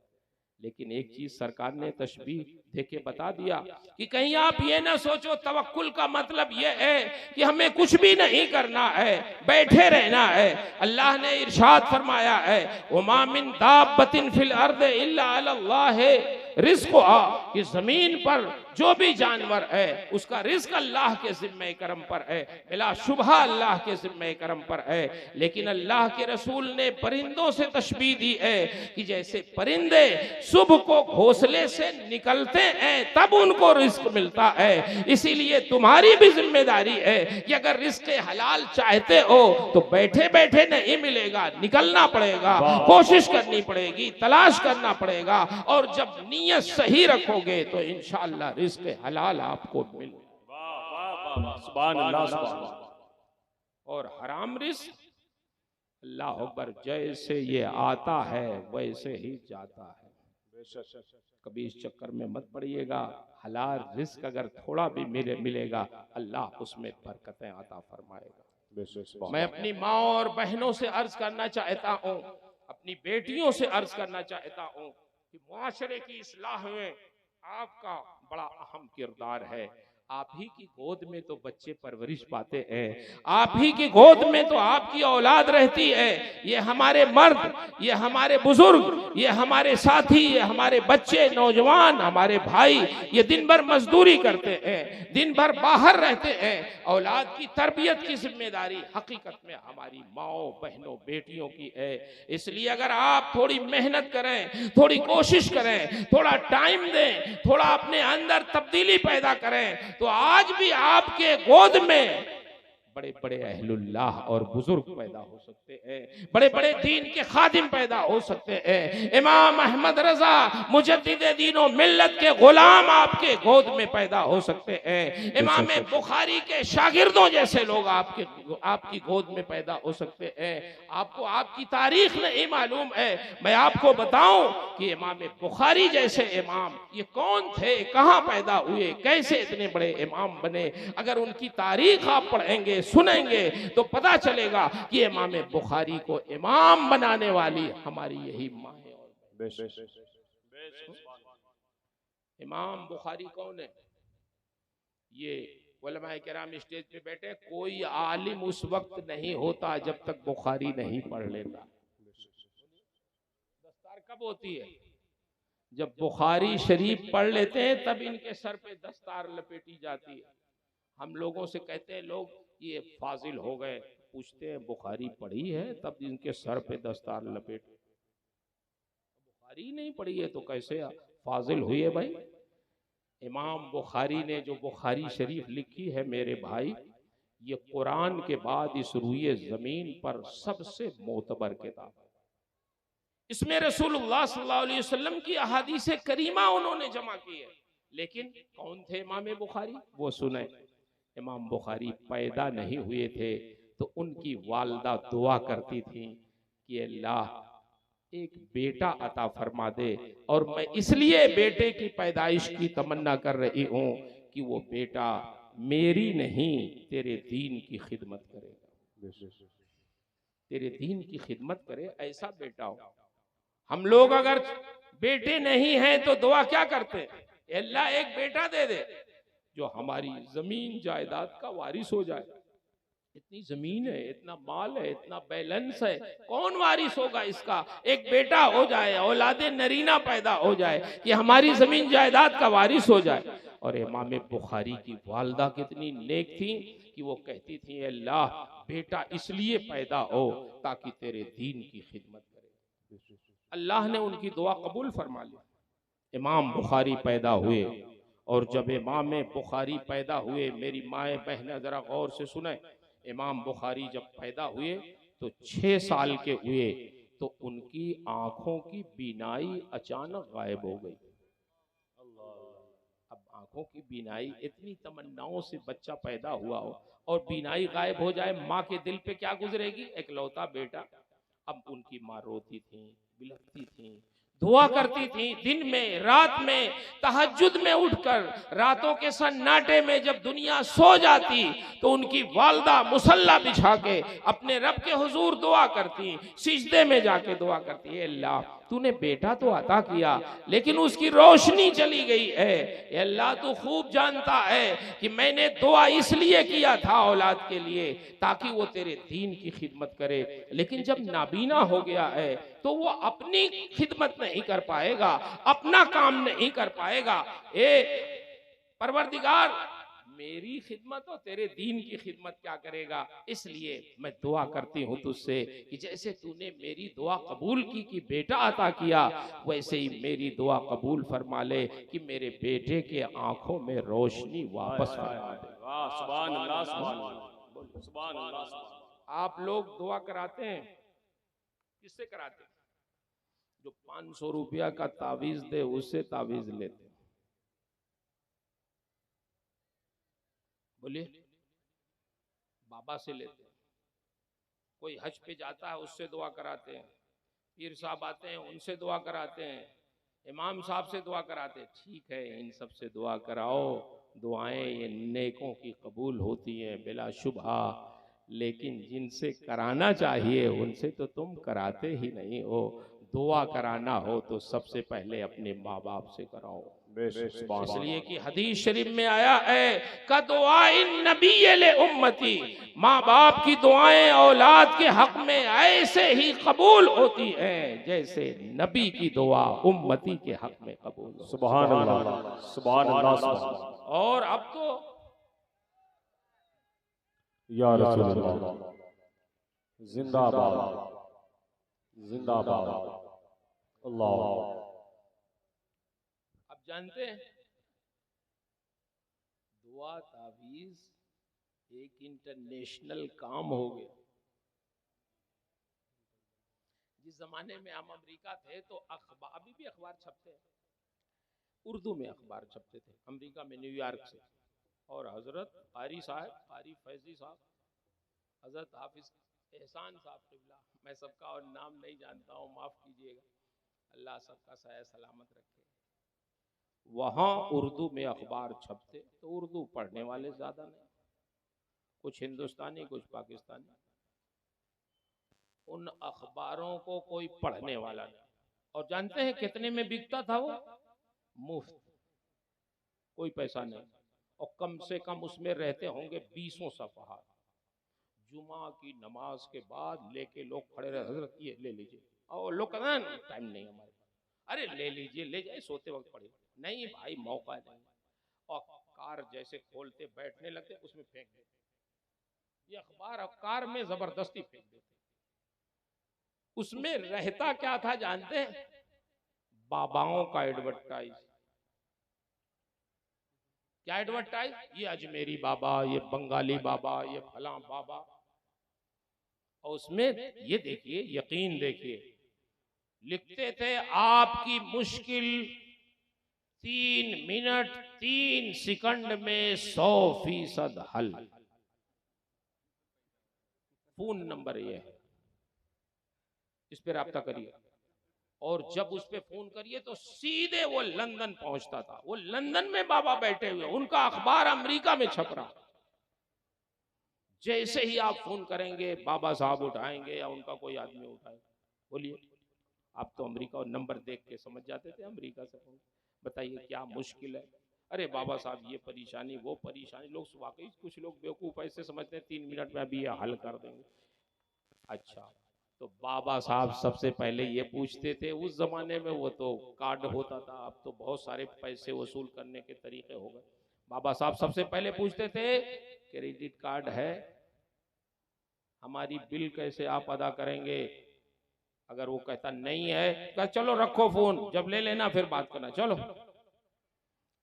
लेकिन एक चीज सरकार ने तशबीह देके बता दिया कि कहीं आप ये ना सोचो तवक्कुल का मतलब ये है कि हमें कुछ भी नहीं करना है, बैठे रहना है। अल्लाह ने इरशाद फरमाया है वमा मिन दाब्बतिन फिल अर्द इल्ला अल्लाह रिज़्क़ुहा, कि जमीन पर जो भी जानवर है उसका रिज़्क़ अल्लाह के ज़िम्मे करम पर है, बिला शुबहा अल्लाह के ज़िम्मे करम पर है। लेकिन अल्लाह के रसूल ने परिंदों से तशबीह दी है कि जैसे परिंदे सुबह को घोंसले से निकलते हैं तब उनको रिज़्क़ मिलता है, इसीलिए तुम्हारी भी जिम्मेदारी है कि अगर रिज़्क़ हलाल चाहते हो तो बैठे बैठे नहीं मिलेगा, निकलना पड़ेगा, कोशिश करनी पड़ेगी, तलाश करना पड़ेगा। और जब नीयत सही रखोगे तो इंशाअल्लाह रिज़्क़ हलाल आपको मिलेगा। सुभान अल्लाह, सुभान अल्लाह। और हराम रिज़्क़ अल्लाह अकबर जैसे ये आता है वैसे ही जाता है। कभी इस चक्कर में मत पड़िएगा। हलाल रिज़्क़ अगर थोड़ा भी मिलेगा अल्लाह उसमें बरकतें अता फरमाएगा। मैं अपनी माँ और बहनों से अर्ज करना चाहता हूँ, अपनी बेटियों से अर्ज करना चाहता हूँ कि मुआशरे की इस्लाह में आपका बड़ा अहम किरदार है। आप ही की गोद में तो बच्चे परवरिश पाते हैं, आप ही की गोद में तो आपकी औलाद रहती है। ये हमारे मर्द, ये हमारे बुजुर्ग, ये हमारे साथी, ये हमारे बच्चे, नौजवान, हमारे भाई, ये दिन भर मजदूरी करते हैं, दिन भर बाहर रहते हैं। औलाद की तरबियत की जिम्मेदारी हकीकत में हमारी माओ, बहनों, बेटियों की है। इसलिए अगर आप थोड़ी मेहनत करें, थोड़ी कोशिश करें, थोड़ा टाइम दें, थोड़ा अपने अंदर तब्दीली पैदा करें तो आज भी आपके गोद में बड़े बड़े अहलुल्लाह और बुजुर्ग पैदा हो सकते हैं, बड़े बड़े दीन के खादिम पैदा हो सकते हैं। इमाम अहमद रजा मुजद्दिद दीन और मिल्लत के गुलाम आपके गोद में पैदा हो सकते हैं। इमाम बुखारी के शागिर्दों जैसे लोग आपकी गोद में पैदा हो सकते हैं। आपको आपकी तारीख नहीं मालूम है, मैं आपको बताऊं कि इमाम बुखारी जैसे इमाम ये कौन थे, कहां पैदा हुए, कैसे इतने बड़े इमाम बने। अगर उनकी तारीख आप पढ़ेंगे, सुनेंगे तो पता चलेगा कि इमाम बुखारी को इमाम बनाने वाली हमारी यही माँ है। इमाम बुखारी कौन है? ये उलमाए किराम स्टेज पे बैठे, कोई आलिम उस वक्त नहीं होता जब तक बुखारी नहीं पढ़ लेता। दस्तार कब होती है? जब बुखारी शरीफ पढ़ लेते हैं तब इनके सर पे दस्तार लपेटी जाती है। हम लोगों से कहते हैं लोग ये फाजिल हो गए, पूछते हैं बुखारी पढ़ी है तब इनके सर पे दस्तार लपेट। बुखारी नहीं पढ़ी है तो कैसे फाजिल हुए भाई? इमाम बुखारी ने जो बुखारी शरीफ लिखी है मेरे भाई, ये कुरान के बाद इस रूए जमीन पर सबसे मोतबर किताब। इसमें रसूलुल्लाह सल्लल्लाहु अलैहि वसल्लम की अहादीस करीमा उन्होंने जमा की है। लेकिन कौन थे इमाम बुखारी? वो सुने, इमाम बुखारी पैदा नहीं हुए थे तो उनकी वालदा दुआ करती थी कि अल्लाह एक बेटा अता फरमा दे, और मैं इसलिए बेटे की पैदाइश की तमन्ना कर रही हूं कि वो बेटा मेरी नहीं तेरे दीन की खिदमत करेगा, तेरे दीन की खिदमत करे, ऐसा बेटा हो। हम लोग अगर बेटे नहीं हैं तो दुआ क्या करते हैं? अल्लाह एक बेटा दे दे जो हमारी जमीन जायदाद का वारिस हो जाए। इतनी जमीन है, इतना माल है, इतना बैलेंस है, कौन वारिस होगा इसका? एक बेटा हो जाए, औलादे नरीना पैदा हो जाए कि हमारी जमीन जायदाद का वारिस हो जाए। और इमाम बुखारी की वालदा कितनी नेक थी कि वो कहती थी अल्लाह बेटा इसलिए पैदा हो ताकि तेरे दीन की खिदमत करे। अल्लाह ने उनकी दुआ कबूल फरमा ली। इमाम बुखारी पैदा हुए, और जब इमाम बुखारी पैदा हुए, मेरी माएँ बहनें जरा गौर से सुने, इमाम बुखारी जब पैदा हुए तो 6 साल के हुए तो उनकी आंखों की बीनाई अचानक गायब हो गई। अब आंखों की बीनाई, इतनी तमन्नाओं से बच्चा पैदा हुआ हो और बीनाई गायब हो जाए, माँ के दिल पे क्या गुजरेगी? एकलौता बेटा। अब उनकी माँ रोती थी, बिलखती थी, दुआ करती थी, दिन में रात में, तहज्जुद में उठकर, रातों के सन्नाटे में जब दुनिया सो जाती तो उनकी वालदा मुसल्ला बिछा के अपने रब के हुजूर दुआ करती, सिजदे में जाके दुआ करती है, अल्लाह तूने बेटा तो अता किया लेकिन उसकी रोशनी चली गई है। अल्लाह तू खूब जानता है कि मैंने दुआ इसलिए किया था औलाद के लिए ताकि वो तेरे दीन की खिदमत करे, लेकिन जब नाबीना हो गया है तो वो अपनी खिदमत नहीं कर पाएगा, अपना काम नहीं कर पाएगा। ए परवरदिगार, मेरी खिदमत और तेरे दीन की खिदमत क्या करेगा? इसलिए मैं दुआ करती हूँ तुझसे कि जैसे तूने मेरी दुआ कबूल की कि बेटा अता किया, वैसे ही मेरी दुआ कबूल फरमा ले कि मेरे बेटे के आंखों में रोशनी वापस फरमा दे। सुभान अल्लाह, सुभान अल्लाह, सुभान अल्लाह। आप लोग दुआ कराते हैं, किससे कराते हैं? जो 500 रुपया का तावीज दे उससे तावीज लेते हैं। बोलिए, बाबा से लेते हैं। कोई हज पे जाता है उससे दुआ कराते हैं, पीर साहब आते हैं उनसे दुआ कराते हैं, इमाम साहब से दुआ कराते हैं। ठीक है, इन सब से दुआ कराओ, दुआएं ये नेकों की कबूल होती हैं बिला शुबहा, लेकिन जिनसे कराना चाहिए उनसे तो तुम कराते ही नहीं हो। दुआ कराना हो तो सबसे पहले अपने माँ बाप से कराओ। इसलिए कि हदीस शरीफ में आया है का दुआइन नबी ले उम्मती, माँ बाप की दुआएं औलाद के हक में ऐसे ही कबूल होती हैं जैसे नबी की दुआ उम्मती के हक में कबूल हो। सुभान अल्लाह, सुभान अल्लाह। और अब तो या रसूल अल्लाह, जिंदाबाद, जिंदाबाद, अल्लाह। अब जानते हैं दुआ तावीज एक इंटरनेशनल काम हो गया। जिस जमाने में हम अमेरिका थे तो अखबार, अभी भी अखबार छपते हैं, उर्दू में अखबार छपते थे अमेरिका में, न्यूयॉर्क से। और हजरत कारी साहब, कारी फैजी साहब, हजरत हाफिज एहसान साहब क़िबला, मैं सबका और नाम नहीं जानता हूँ, माफ कीजिएगा, अल्लाह सबका साया सलामत रखे। वहाँ उर्दू में अखबार छपते तो उर्दू पढ़ने वाले ज्यादा नहीं, कुछ हिंदुस्तानी कुछ पाकिस्तानी। उन अखबारों को कोई पढ़ने वाला नहीं। और जानते हैं कितने में बिकता था वो? मुफ्त, कोई पैसा नहीं। और कम से कम उसमें रहते होंगे 20 सफ़हात। जुमा की नमाज के बाद लेके लोग खड़े रहे, हजरत ये ले लीजिए, और लोग कहते हैं टाइम नहीं हमारे पास, अरे ले लीजिए, ले जाए, सोते वक्त पढ़े, नहीं भाई मौका नहीं। और कार जैसे खोलते बैठने लगते उसमें फेंक देते, ये अखबार अब कार में जबरदस्ती फेंक देते। उसमें रहता क्या था जानते हैं? बाबाओं का एडवर्टाइज। क्या एडवर्टाइज? ये अजमेरी बाबा, ये बंगाली बाबा, ये फलां बाबा। और उसमें ये देखिए, यकीन देखिए, लिखते थे आपकी मुश्किल 3 मिनट 3 सेकंड में 100% हल। फोन नंबर ये है, इस पे राब्ता करिए। और जब उस पे फोन करिए तो सीधे वो लंदन पहुंचता था। वो लंदन में बाबा बैठे हुए, उनका अखबार अमेरिका में छप रहा। जैसे ही आप फोन करेंगे बाबा साहब उठाएंगे या उनका कोई आदमी उठाएगा, बोलिए। आप तो अमेरिका और नंबर देख के समझ जाते थे अमेरिका से फोन, बताइए क्या मुश्किल है। अरे बाबा साहब ये परेशानी वो परेशानी, लोग वाकई कुछ लोग बेवकूफ ऐसे समझते हैं 3 मिनट में अभी ये हल कर देंगे। अच्छा, तो बाबा साहब सबसे पहले ये पूछते थे, उस जमाने में वो तो कार्ड होता था, अब तो बहुत सारे पैसे वसूल करने के तरीके हो गए। बाबा साहब सबसे पहले पूछते थे क्रेडिट कार्ड है, हमारी बिल कैसे आप अदा करेंगे। अगर वो कहता नहीं है, कहा चलो रखो फोन, जब ले लेना फिर बात करना, चलो।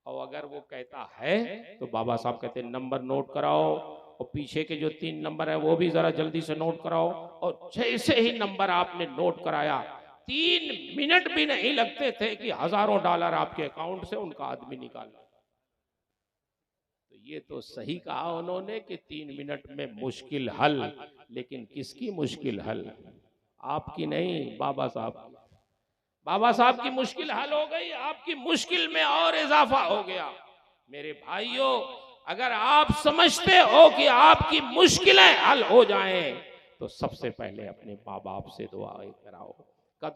और अगर वो कहता है तो बाबा साहब कहते नंबर नोट कराओ, और पीछे के जो 3 नंबर है वो भी जरा जल्दी से नोट कराओ। और जैसे ही नंबर आपने नोट कराया, 3 मिनट भी नहीं लगते थे कि हजारों डॉलर आपके अकाउंट से उनका आदमी निकाला। तो ये तो सही कहा उन्होंने कि 3 मिनट में मुश्किल हल, लेकिन किसकी मुश्किल हल? आपकी नहीं, बाबा साहब की। बाबा साहब की मुश्किल हल हो गई, आपकी मुश्किल में और इजाफा हो गया। मेरे भाइयों, अगर आप समझते हो कि आपकी मुश्किलें हल हो जाएं, तो सबसे पहले अपने माँ बाप से दुआ कराओ।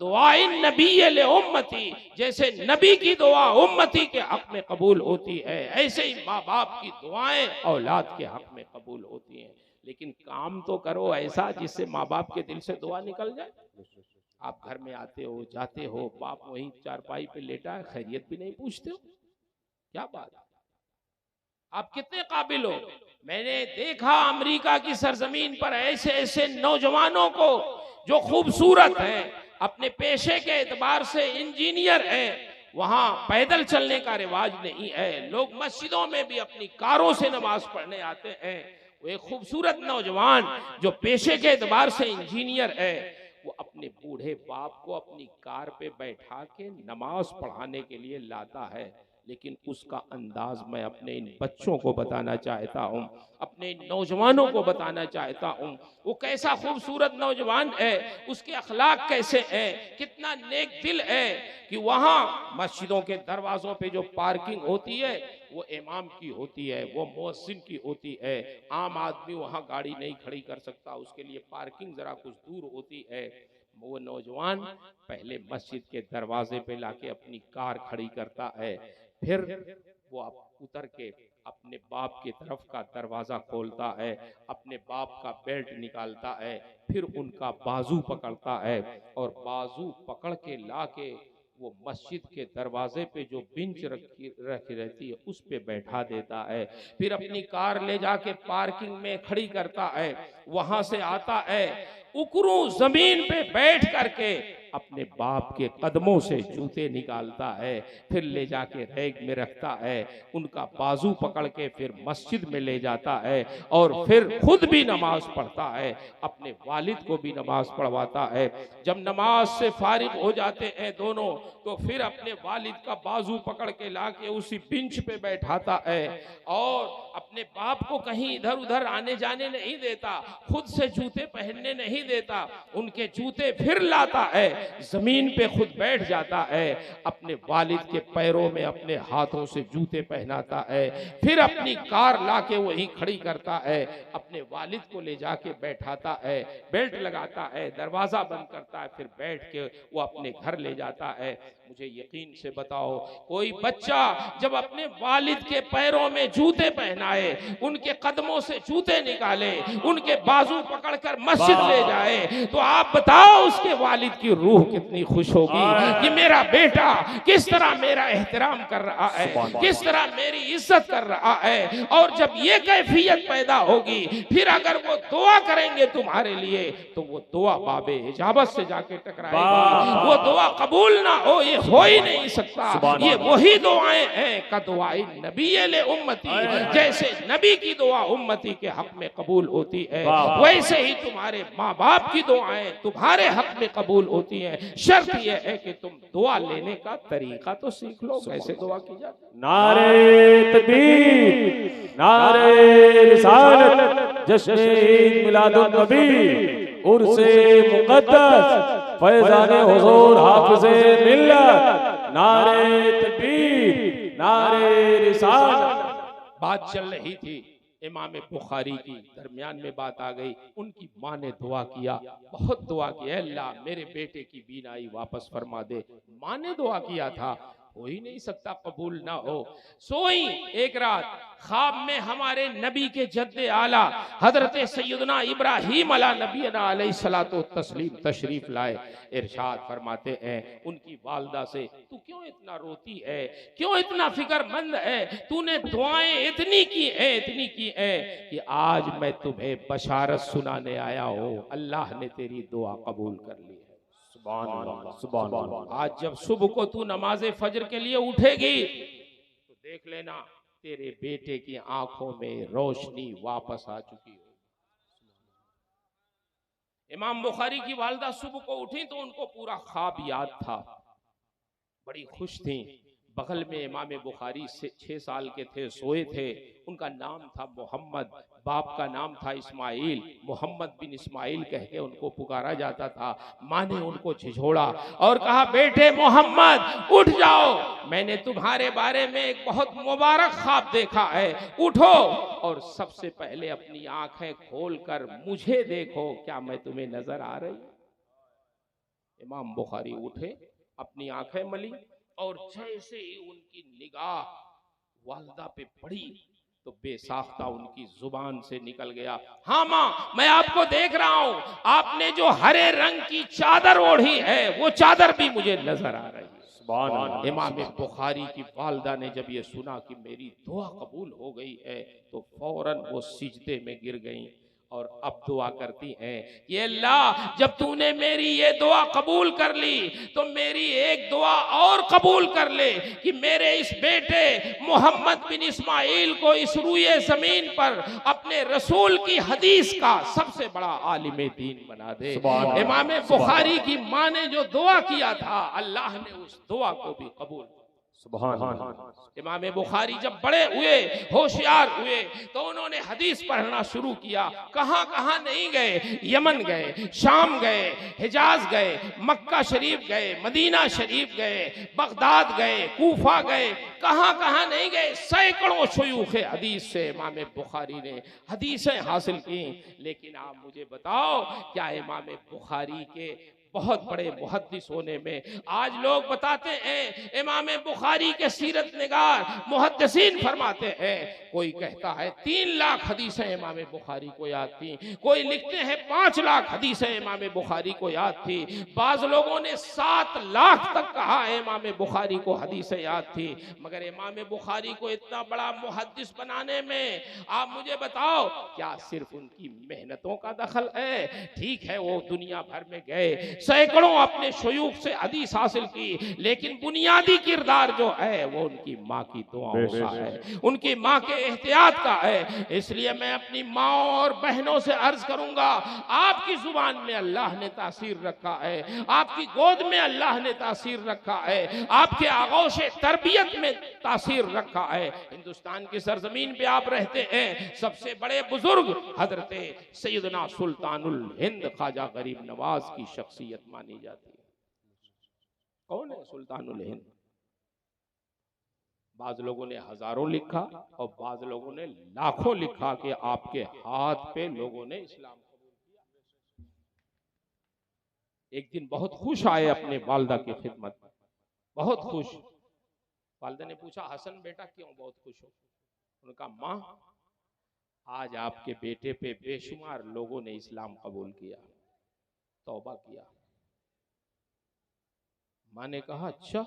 दुआइन नबी ले उम्मती, जैसे नबी की दुआ उम्मती के हक में कबूल होती है, ऐसे ही माँ बाप की दुआएं औलाद के हक में कबूल होती हैं। लेकिन काम तो करो ऐसा जिससे माँ बाप के दिल से दुआ निकल जाए। आप घर में आते हो जाते हो, बाप वहीं चारपाई पे लेटा है, खैरियत भी नहीं पूछते हो, क्या बात? आप कितने काबिल हो? मैंने देखा अमेरिका की सरजमीन पर ऐसे ऐसे नौजवानों को जो खूबसूरत हैं, अपने पेशे के एतबार से इंजीनियर हैं, वहां पैदल चलने का रिवाज नहीं है, लोग मस्जिदों में भी अपनी कारों से नमाज पढ़ने आते हैं। वो एक खूबसूरत नौजवान जो पेशे के एतबार से इंजीनियर है, वो अपने बूढ़े बाप को अपनी कार पे बैठा के नमाज पढ़ाने के लिए लाता है। लेकिन उसका अंदाज मैं अपने इन बच्चों को बताना चाहता हूँ, अपने नौजवानों को बताना चाहता हूँ, वो कैसा खूबसूरत नौजवान है, उसके अखलाक कैसे हैं, कितना नेक दिल है कि वहाँ मस्जिदों के दरवाजों पे जो पार्किंग होती है वो इमाम की होती है, वो मुअज्जिन की होती है। आम आदमी वहाँ गाड़ी नहीं खड़ी कर सकता, उसके लिए पार्किंग जरा कुछ दूर होती है। वो नौजवान पहले मस्जिद के दरवाजे पे लाके अपनी कार खड़ी करता है, फिर वो उतर के अपने बाप की तरफ का दरवाजा खोलता है, अपने बाप का बेल्ट निकालता है, फिर उनका बाजू पकड़ता है, और बाजू पकड़ के लाके वो मस्जिद के दरवाजे पे जो बेंच रखी रहती है उस पे बैठा देता है। फिर अपनी कार ले जाके पार्किंग में खड़ी करता है, वहां से आता है, उकरू जमीन पे बैठ करके अपने बाप के कदमों से जूते निकालता है, फिर ले जाके रैक में रखता है, उनका बाजू पकड़ के फिर मस्जिद में ले जाता है, और फिर खुद भी नमाज पढ़ता है, अपने वालिद को भी नमाज पढ़वाता है। जब नमाज से फारिग हो जाते हैं दोनों, तो फिर अपने वालिद का बाजू पकड़ के लाके उसी बेंच पे बैठाता है, और अपने बाप को कहीं इधर उधर आने जाने नहीं देता, खुद से जूते पहनने नहीं देता, उनके जूते फिर लाता है, जमीन पे खुद बैठ जाता है, अपने वालिद के पैरों में अपने हाथों से जूते पहनाता है, फिर अपनी कार लाके वहीं खड़ी करता है, अपने वालिद को ले जाके बैठाता है, बेल्ट लगाता है, दरवाजा बंद करता है, फिर बैठ के वो अपने घर ले जाता है। मुझे यकीन से बताओ, कोई बच्चा जब अपने वालिद के पैरों में जूते पहनाए, उनके कदमों से जूते निकाले, उनके बाजू पकड़कर मस्जिद ले जाए, तो आप बताओ उसके वालिद की रूह कितनी खुश होगी कि मेरा बेटा किस तरह मेरा एहतराम कर रहा है, किस तरह मेरी इज्जत कर रहा है। और जब ये कैफियत पैदा होगी, फिर अगर वो दुआ करेंगे तुम्हारे लिए, तो वो दुआ बाबे इजाबत से जाके टकराएगी। वो दुआ कबूल ना हो, ये हो ही नहीं सकता। ये वही दुआएं हैं का दुआई नबी ले उम्मती, जैसे नबी की दुआ उम्मती के हक में कबूल होती है, वैसे ही तुम्हारे माँ बाप की दुआएं तुम्हारे हक में कबूल होती हैं। शर्त यह है कि तुम दुआ लेने का तरीका तो सीख लो, कैसे दुआ की जाती। नारे तकबीर, नारे रिसालत, जश्न मिलादुन नबी, उर्से मुक़द्दस, फैज़ाने हुज़ूर हाफ़िज़े मिल्लत, नारे तकबीर, नारे रिसालत। बात चल रही थी इमाम बुखारी की, दरमियान में बात आ गई। उनकी माँ ने दुआ किया, बहुत दुआ किया, अल्लाह मेरे बेटे की बीनाई वापस फरमा दे। माँ ने दुआ किया था, हो ही नहीं सकता कबूल ना हो। सोई एक रात, ख्वाब में हमारे नबी के जद्दे आला हजरत सैयदना इब्राहीम अला नबीना अलैहिस्सलातु तस्लीम तशरीफ लाए। इरशाद फरमाते हैं उनकी वालदा से, तू क्यों इतना रोती है, क्यों इतना फिक्रमंद है, तूने दुआएं इतनी की है, इतनी की है कि आज मैं तुम्हें बशारत सुनाने आया हूँ, अल्लाह ने तेरी दुआ कबूल कर ली है। सुभान अल्लाह, सुभान अल्लाह। आज जब सुबह को तू नमाज फजर के लिए उठेगी, तो देख लेना तेरे बेटे की आंखों में रोशनी वापस आ चुकी है। इमाम बुखारी की वालदा सुबह को उठी तो उनको पूरा ख्वाब याद था, बड़ी खुश थी। बगल में इमाम बुखारी से 6 साल के थे, सोए थे। उनका नाम था मोहम्मद, बाप का नाम था इस्माइल। मोहम्मद बिन इस्माइल कह के उनको पुकारा जाता था। माँ ने उनको झिझोड़ा और कहा, बेटे मोहम्मद उठ जाओ, मैंने तुम्हारे बारे में एक बहुत मुबारक ख्वाब देखा है, उठो और सबसे पहले अपनी आंखें खोलकर मुझे देखो, क्या मैं तुम्हें नजर आ रही। इमाम बुखारी उठे, अपनी आंखें मली और जैसे ही उनकी निगाह वालदा पे पड़ी तो बेसाख्ता उनकी जुबान से निकल गया, हाँ माँ मैं आपको देख रहा हूं, आपने जो हरे रंग की चादर ओढ़ी है वो चादर भी मुझे नजर आ रही है। इमाम बुखारी की वालदा ने जब ये सुना कि मेरी दुआ कबूल हो गई है, तो फौरन वो सिजदे में गिर गईं और अब दुआ करती हैं कि अल्लाह जब तूने मेरी ये दुआ कबूल कर ली, तो मेरी एक दुआ और कबूल कर ले कि मेरे इस बेटे मोहम्मद बिन इस्माइल को इस रूए जमीन पर अपने रसूल की हदीस का सबसे बड़ा आलिम दीन बना दे। इमाम बुखारी की माँ ने जो दुआ किया था, अल्लाह ने उस दुआ को भी कबूल। इमाम बुखारी जब बड़े हुए, होशियार हुए, तो उन्होंने हदीस पढ़ना शुरू किया। कहां कहां नहीं गए, यमन गए, शाम गए, हिजाज गए, मक्का शरीफ गए, मदीना शरीफ गए, बगदाद गए, कूफा गए, कहां कहां नहीं गए। सैकड़ों शयूख हदीस से इमाम बुखारी ने हदीसें हासिल की। लेकिन आप मुझे बताओ, क्या इमाम बुखारी के बहुत बड़े मुहद्दिस होने में, आज लोग बताते हैं इमाम बुखारी के सीरत निगार मुहद्दिसीन फरमाते हैं, कोई कहता है 3 लाख हदीसें इमाम बुखारी को याद थी, कोई लिखते हैं 5 लाख हदीसें इमाम बुखारी को याद थी, बाज लोगों ने 7 लाख तक कहा इमाम बुखारी को हदीसें याद थी। मगर इमाम बुखारी को इतना बड़ा मुहद्दिस बनाने में आप मुझे बताओ, क्या सिर्फ उनकी मेहनतों का दखल है? ठीक है, वो दुनिया भर में गए, सैकड़ों अपने शयूख से हदीस हासिल की, लेकिन बुनियादी किरदार जो है वो उनकी माँ की दुआओं का है, उनकी माँ के एहतियात का है। इसलिए मैं अपनी माँ और बहनों से अर्ज करूंगा, आपकी जुबान में अल्लाह ने तासीर रखा है, आपकी गोद में अल्लाह ने तासीर रखा है, आपके आगोश तरबियत में तासीर रखा है। हिंदुस्तान की सरजमीन पे आप रहते हैं, सबसे बड़े बुजुर्ग हजरत सैयदना सुल्तानुल हिंद ख्वाजा गरीब नवाज की शख्सियत मानी जाती है। कौन है सुल्तानुल हिंद? बाज लोगों ने हजारों लिखा और बाज लोगों ने लाखों लिखा कि आपके हाथ पे लोगों ने इस्लाम कबूल किया। एक दिन बहुत खुश आए अपने वालदा की खिदमत में, बहुत खुश। वालिदा ने पूछा हसन बेटा क्यों बहुत खुश हो? उन्होंने कहा माँ, आज आपके बेटे पे बेशुमार लोगों ने इस्लाम कबूल किया, तौबा किया। माँ ने कहा अच्छा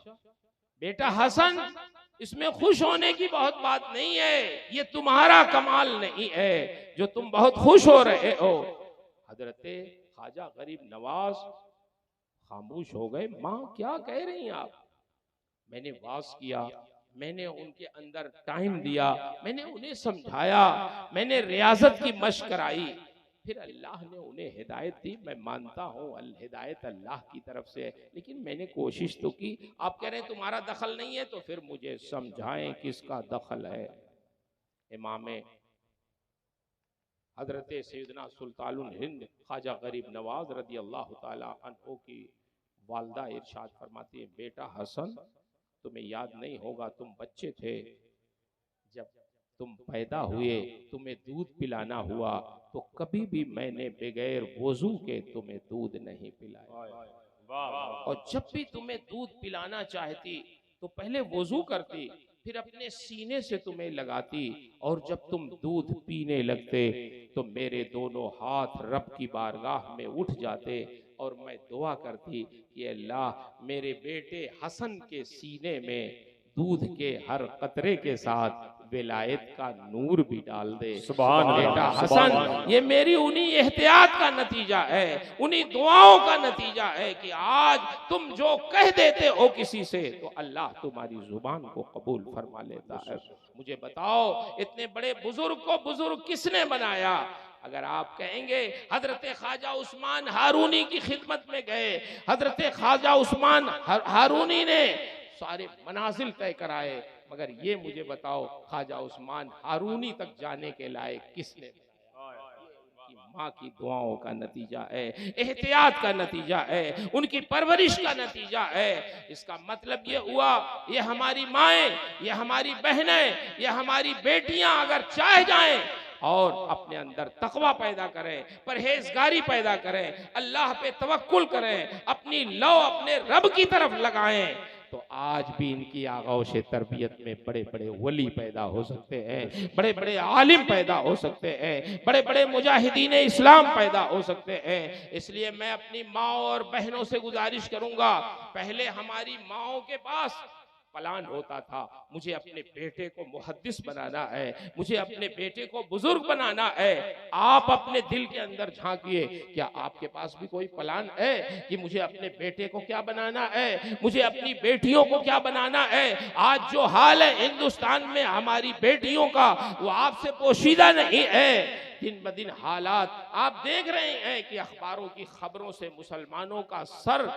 बेटा हसन, इसमें खुश होने की बहुत बात नहीं है, ये तुम्हारा कमाल नहीं है जो तुम बहुत खुश हो रहे हो। हजरते ख्वाजा गरीब नवाज खामोश हो गए। माँ क्या कह रही हैं आप? मैंने वाज किया, मैंने उनके अंदर टाइम दिया, मैंने उन्हें समझाया, मैंने रियाजत की मशक कराई, फिर अल्लाह ने उन्हें हिदायत दी। मैं मानता हूँ हिदायत अल्लाह की तरफ से है, लेकिन मैंने कोशिश तो की। आप कह रहे हैं तुम्हारा दखल नहीं है, तो फिर मुझे समझाएं किसका दखल है। इमाम हजरत सैयदना सुल्तानुल हिंद ख्वाजा गरीब नवाज रदी अल्लाह ताला अन्हु की वालदा इरशाद फरमाती है, बेटा हसन, तुम्हें याद नहीं होगा, तुम बच्चे थे, जब तुम पैदा हुए, तुम्हें दूध पिलाना हुआ, तो कभी भी मैंने बगैर वजू के तुम्हें दूध नहीं पिलाया। और जब भी तुम्हें दूध पिलाना चाहती तो पहले वजू करती, फिर अपने सीने से तुम्हें लगाती, और जब तुम दूध पीने लगते तो मेरे दोनों हाथ रब की बारगाह में उठ जाते और मैं दुआ करती कि अल्लाह मेरे बेटे हसन के सीने में दूध के हर कतरे के साथ विलायत का नूर भी डाल दे। सुभान बेटा अल्लाह, हसन, सुभान अल्लाह। ये मेरी उन्हीं एहतियात का नतीजा है, उन्हीं दुआओं का नतीजा है कि आज तुम जो कह देते हो किसी से तो अल्लाह तुम्हारी जुबान को कबूल फरमा लेता है। मुझे बताओ इतने बड़े बुजुर्ग को बुजुर्ग किसने बनाया? अगर आप कहेंगे हजरत ख्वाजा उस्मान हारूनी की खिदमत में गए, हजरत ख्वाजा उस्मान हारूनी ने सारे मनाजिल तय कराए, मगर ये मुझे बताओ ख्वाजा उस्मान हारूनी तक जाने के लायक किसने? माँ की दुआओं का नतीजा है, एहतियात का नतीजा है, उनकी परवरिश का नतीजा है। इसका मतलब ये हुआ, ये हमारी माएँ, ये हमारी बहनें, ये हमारी बेटियां अगर चाह जाएं और अपने अंदर तकवा पैदा करें, परहेजगारी पैदा करें, अल्लाह पे तवक्कुल करें, अपनी लौ अपने रब की तरफ लगाएं, तो आज भी इनकी आगोश तरबियत में बड़े बड़े वली पैदा हो सकते हैं, बड़े बड़े आलिम पैदा हो सकते हैं, बड़े बड़े मुजाहिदीन इस्लाम पैदा हो सकते हैं। इसलिए मैं अपनी माओ और बहनों से गुजारिश करूंगा, पहले हमारी माओ के पास प्लान होता था, मुझे अपने बेटे को मुहद्दिस बनाना है, मुझे अपने बेटे को बुजुर्ग बनाना है। आप अपने दिल के अंदर झांकिए, क्या आपके पास भी कोई प्लान है कि मुझे अपने बेटे को क्या बनाना है, मुझे अपनी बेटियों को क्या बनाना है? आज जो हाल है हिंदुस्तान में हमारी बेटियों का, वो आपसे पोशीदा नहीं है। दिन ब दिन हालात आप देख रहे हैं कि अखबारों की खबरों से मुसलमानों का सर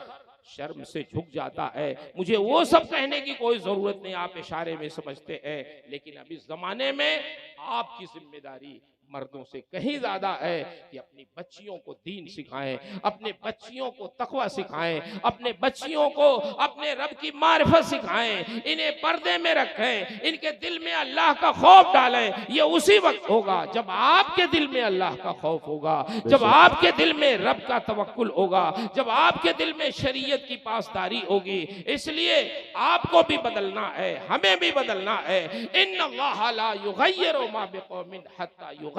शर्म से झुक जाता है। मुझे वो सब कहने की कोई जरूरत नहीं, आप इशारे में समझते हैं, लेकिन अभी जमाने में आपकी जिम्मेदारी मर्दों से कहीं ज्यादा है कि अपनी बच्चियों को दीन सिखाएं, अपने बच्चियों को तकवा सिखाएं, अपने बच्चियों को अपने रब की मारिफत सिखाएं, इन्हें पर्दे में रखें, इनके दिल में अल्लाह का खौफ डालें। ये उसी वक्त होगा जब आपके दिल में अल्लाह का खौफ होगा, जब आपके दिल में रब का तवक्कुल होगा, जब आपके दिल में शरीयत की पासदारी होगी। इसलिए आपको भी बदलना है, हमें भी बदलना है। इन्नल्लाह ला युगय्यिरु मा बिकौमिन हत्ता युगय्यिरु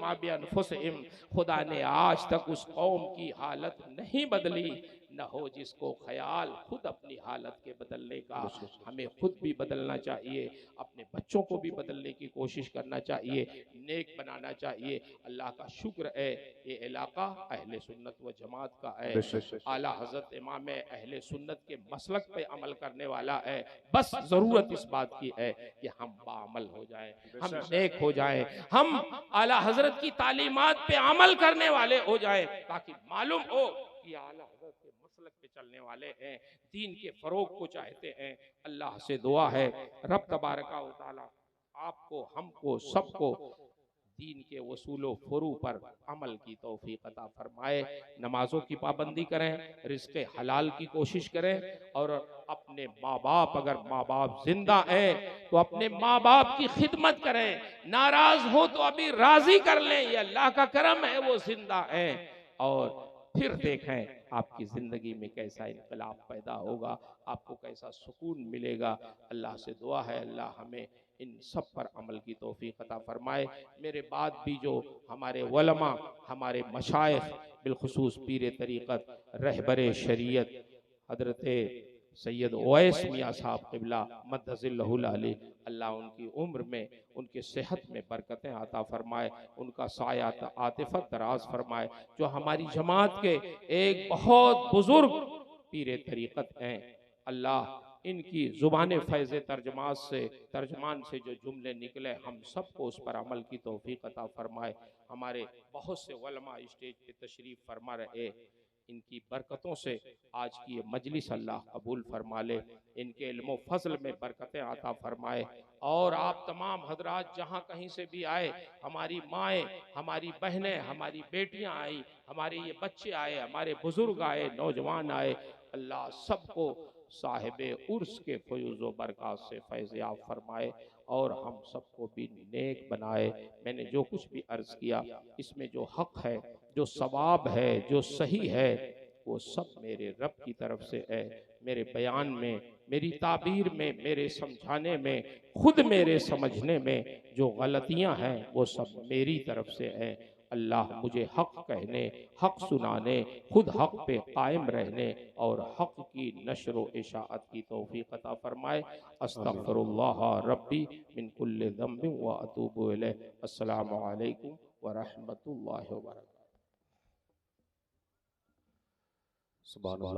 मा बिअनफुसिहिम। खुदा ने आज तक उस कौम की हालत नहीं बदली, न हो जिसको ख्याल खुद अपनी हालत के बदलने का। हमें खुद भी बदलना चाहिए, अपने बच्चों को भी बदलने की कोशिश करना चाहिए, नेक बनाना चाहिए। अल्लाह का शुक्र है ये इलाका अहले सुन्नत व जमात का है, आला हजरत इमाम अहले सुन्नत के मसलक पे अमल करने वाला है। बस जरूरत इस बात की है कि हम बाअमल हो जाएं, हम नेक हो जाएं, हम आला हजरत की तालीमात पे अमल करने वाले हो जाएं, ताकि मालूम हो कि आला हजरत के मसलक पे चलने वाले हैं, दीन के फरोग को चाहते हैं। अल्लाह से दुआ है रब तबारका व तआला आपको, हमको, सबको दीन के वसूलो फुरू पर अमल की तौफीक अता फरमाए। नमाजों की पाबंदी करें, रिज़्क़े हलाल की कोशिश करें, और अपने माँ बाप, अगर माँ बाप जिंदा हैं तो अपने माँ बाप की खिदमत करें। नाराज हो तो अभी राजी कर लें, ये अल्लाह का करम है वो जिंदा हैं। और फिर देखें आपकी ज़िंदगी में कैसा इनकलाब पैदा होगा, आपको कैसा सुकून मिलेगा। अल्लाह से दुआ है अल्लाह हमें इन सब पर अमल की तौफीक अता फरमाए। मेरे बाद भी जो हमारे उलमा, हमारे मशाइख, बिलखुसूस पीर तरीक़त रहबर शरीयत हजरत सैयद ओवैस मियाँ साहब क़िबला मद्दज़िल्लहुल आली, अल्लाह उनकी उम्र में, उनके सेहत में बरकतें अता फरमाए, उनका साया आतिफत दराज फरमाए। जो हमारी जमात के एक बहुत बुजुर्ग पीर तरीक़त हैं, अल्लाह इनकी ज़ुबान फैज़ तर्जमान से जो जुमले निकले हम सबको उस पर अमल की तौफीक अता फरमाए। हमारे बहुत से उलमा स्टेज पे तशरीफ़ फरमा रहे, इनकी बरकतों से आज की ये मजलिस अल्लाह कबूल फरमा ले, इनके इल्म फजल में बरकतें अता फरमाए। और आप तमाम हजरात जहाँ कहीं से भी आए, हमारी माएँ, हमारी बहनें, हमारी बेटियाँ आई, हमारे ये बच्चे आए, हमारे बुजुर्ग आए, नौजवान आए, अल्लाह सबको साहिबे उर्स के फयूज़ व बरक़ात से फैज़ याब फरमाए और हम सबको भी नेक बनाए। मैंने जो कुछ भी अर्ज़ किया इसमें जो हक़ है, जो सवाब है, जो सही है, वो सब मेरे रब की तरफ से है। मेरे बयान में, मेरी ताबीर में, मेरे समझाने में, खुद मेरे समझने में जो गलतियां हैं वो सब मेरी तरफ से हैं। अल्लाह मुझे हक़ कहने, हक़ सुनाने, खुद हक़ पे कायम रहने और हक़ की नशर व इशाअत की तौफीक अता फरमाए। अस्तग़फिरुल्लाह रब्बी मिन कुल्लि ज़ंबिन व अतूबु इलैह। अस्सलामु अलैकुम व रहमतुल्लाहि व बरकातुहू। सुभान अल्लाह।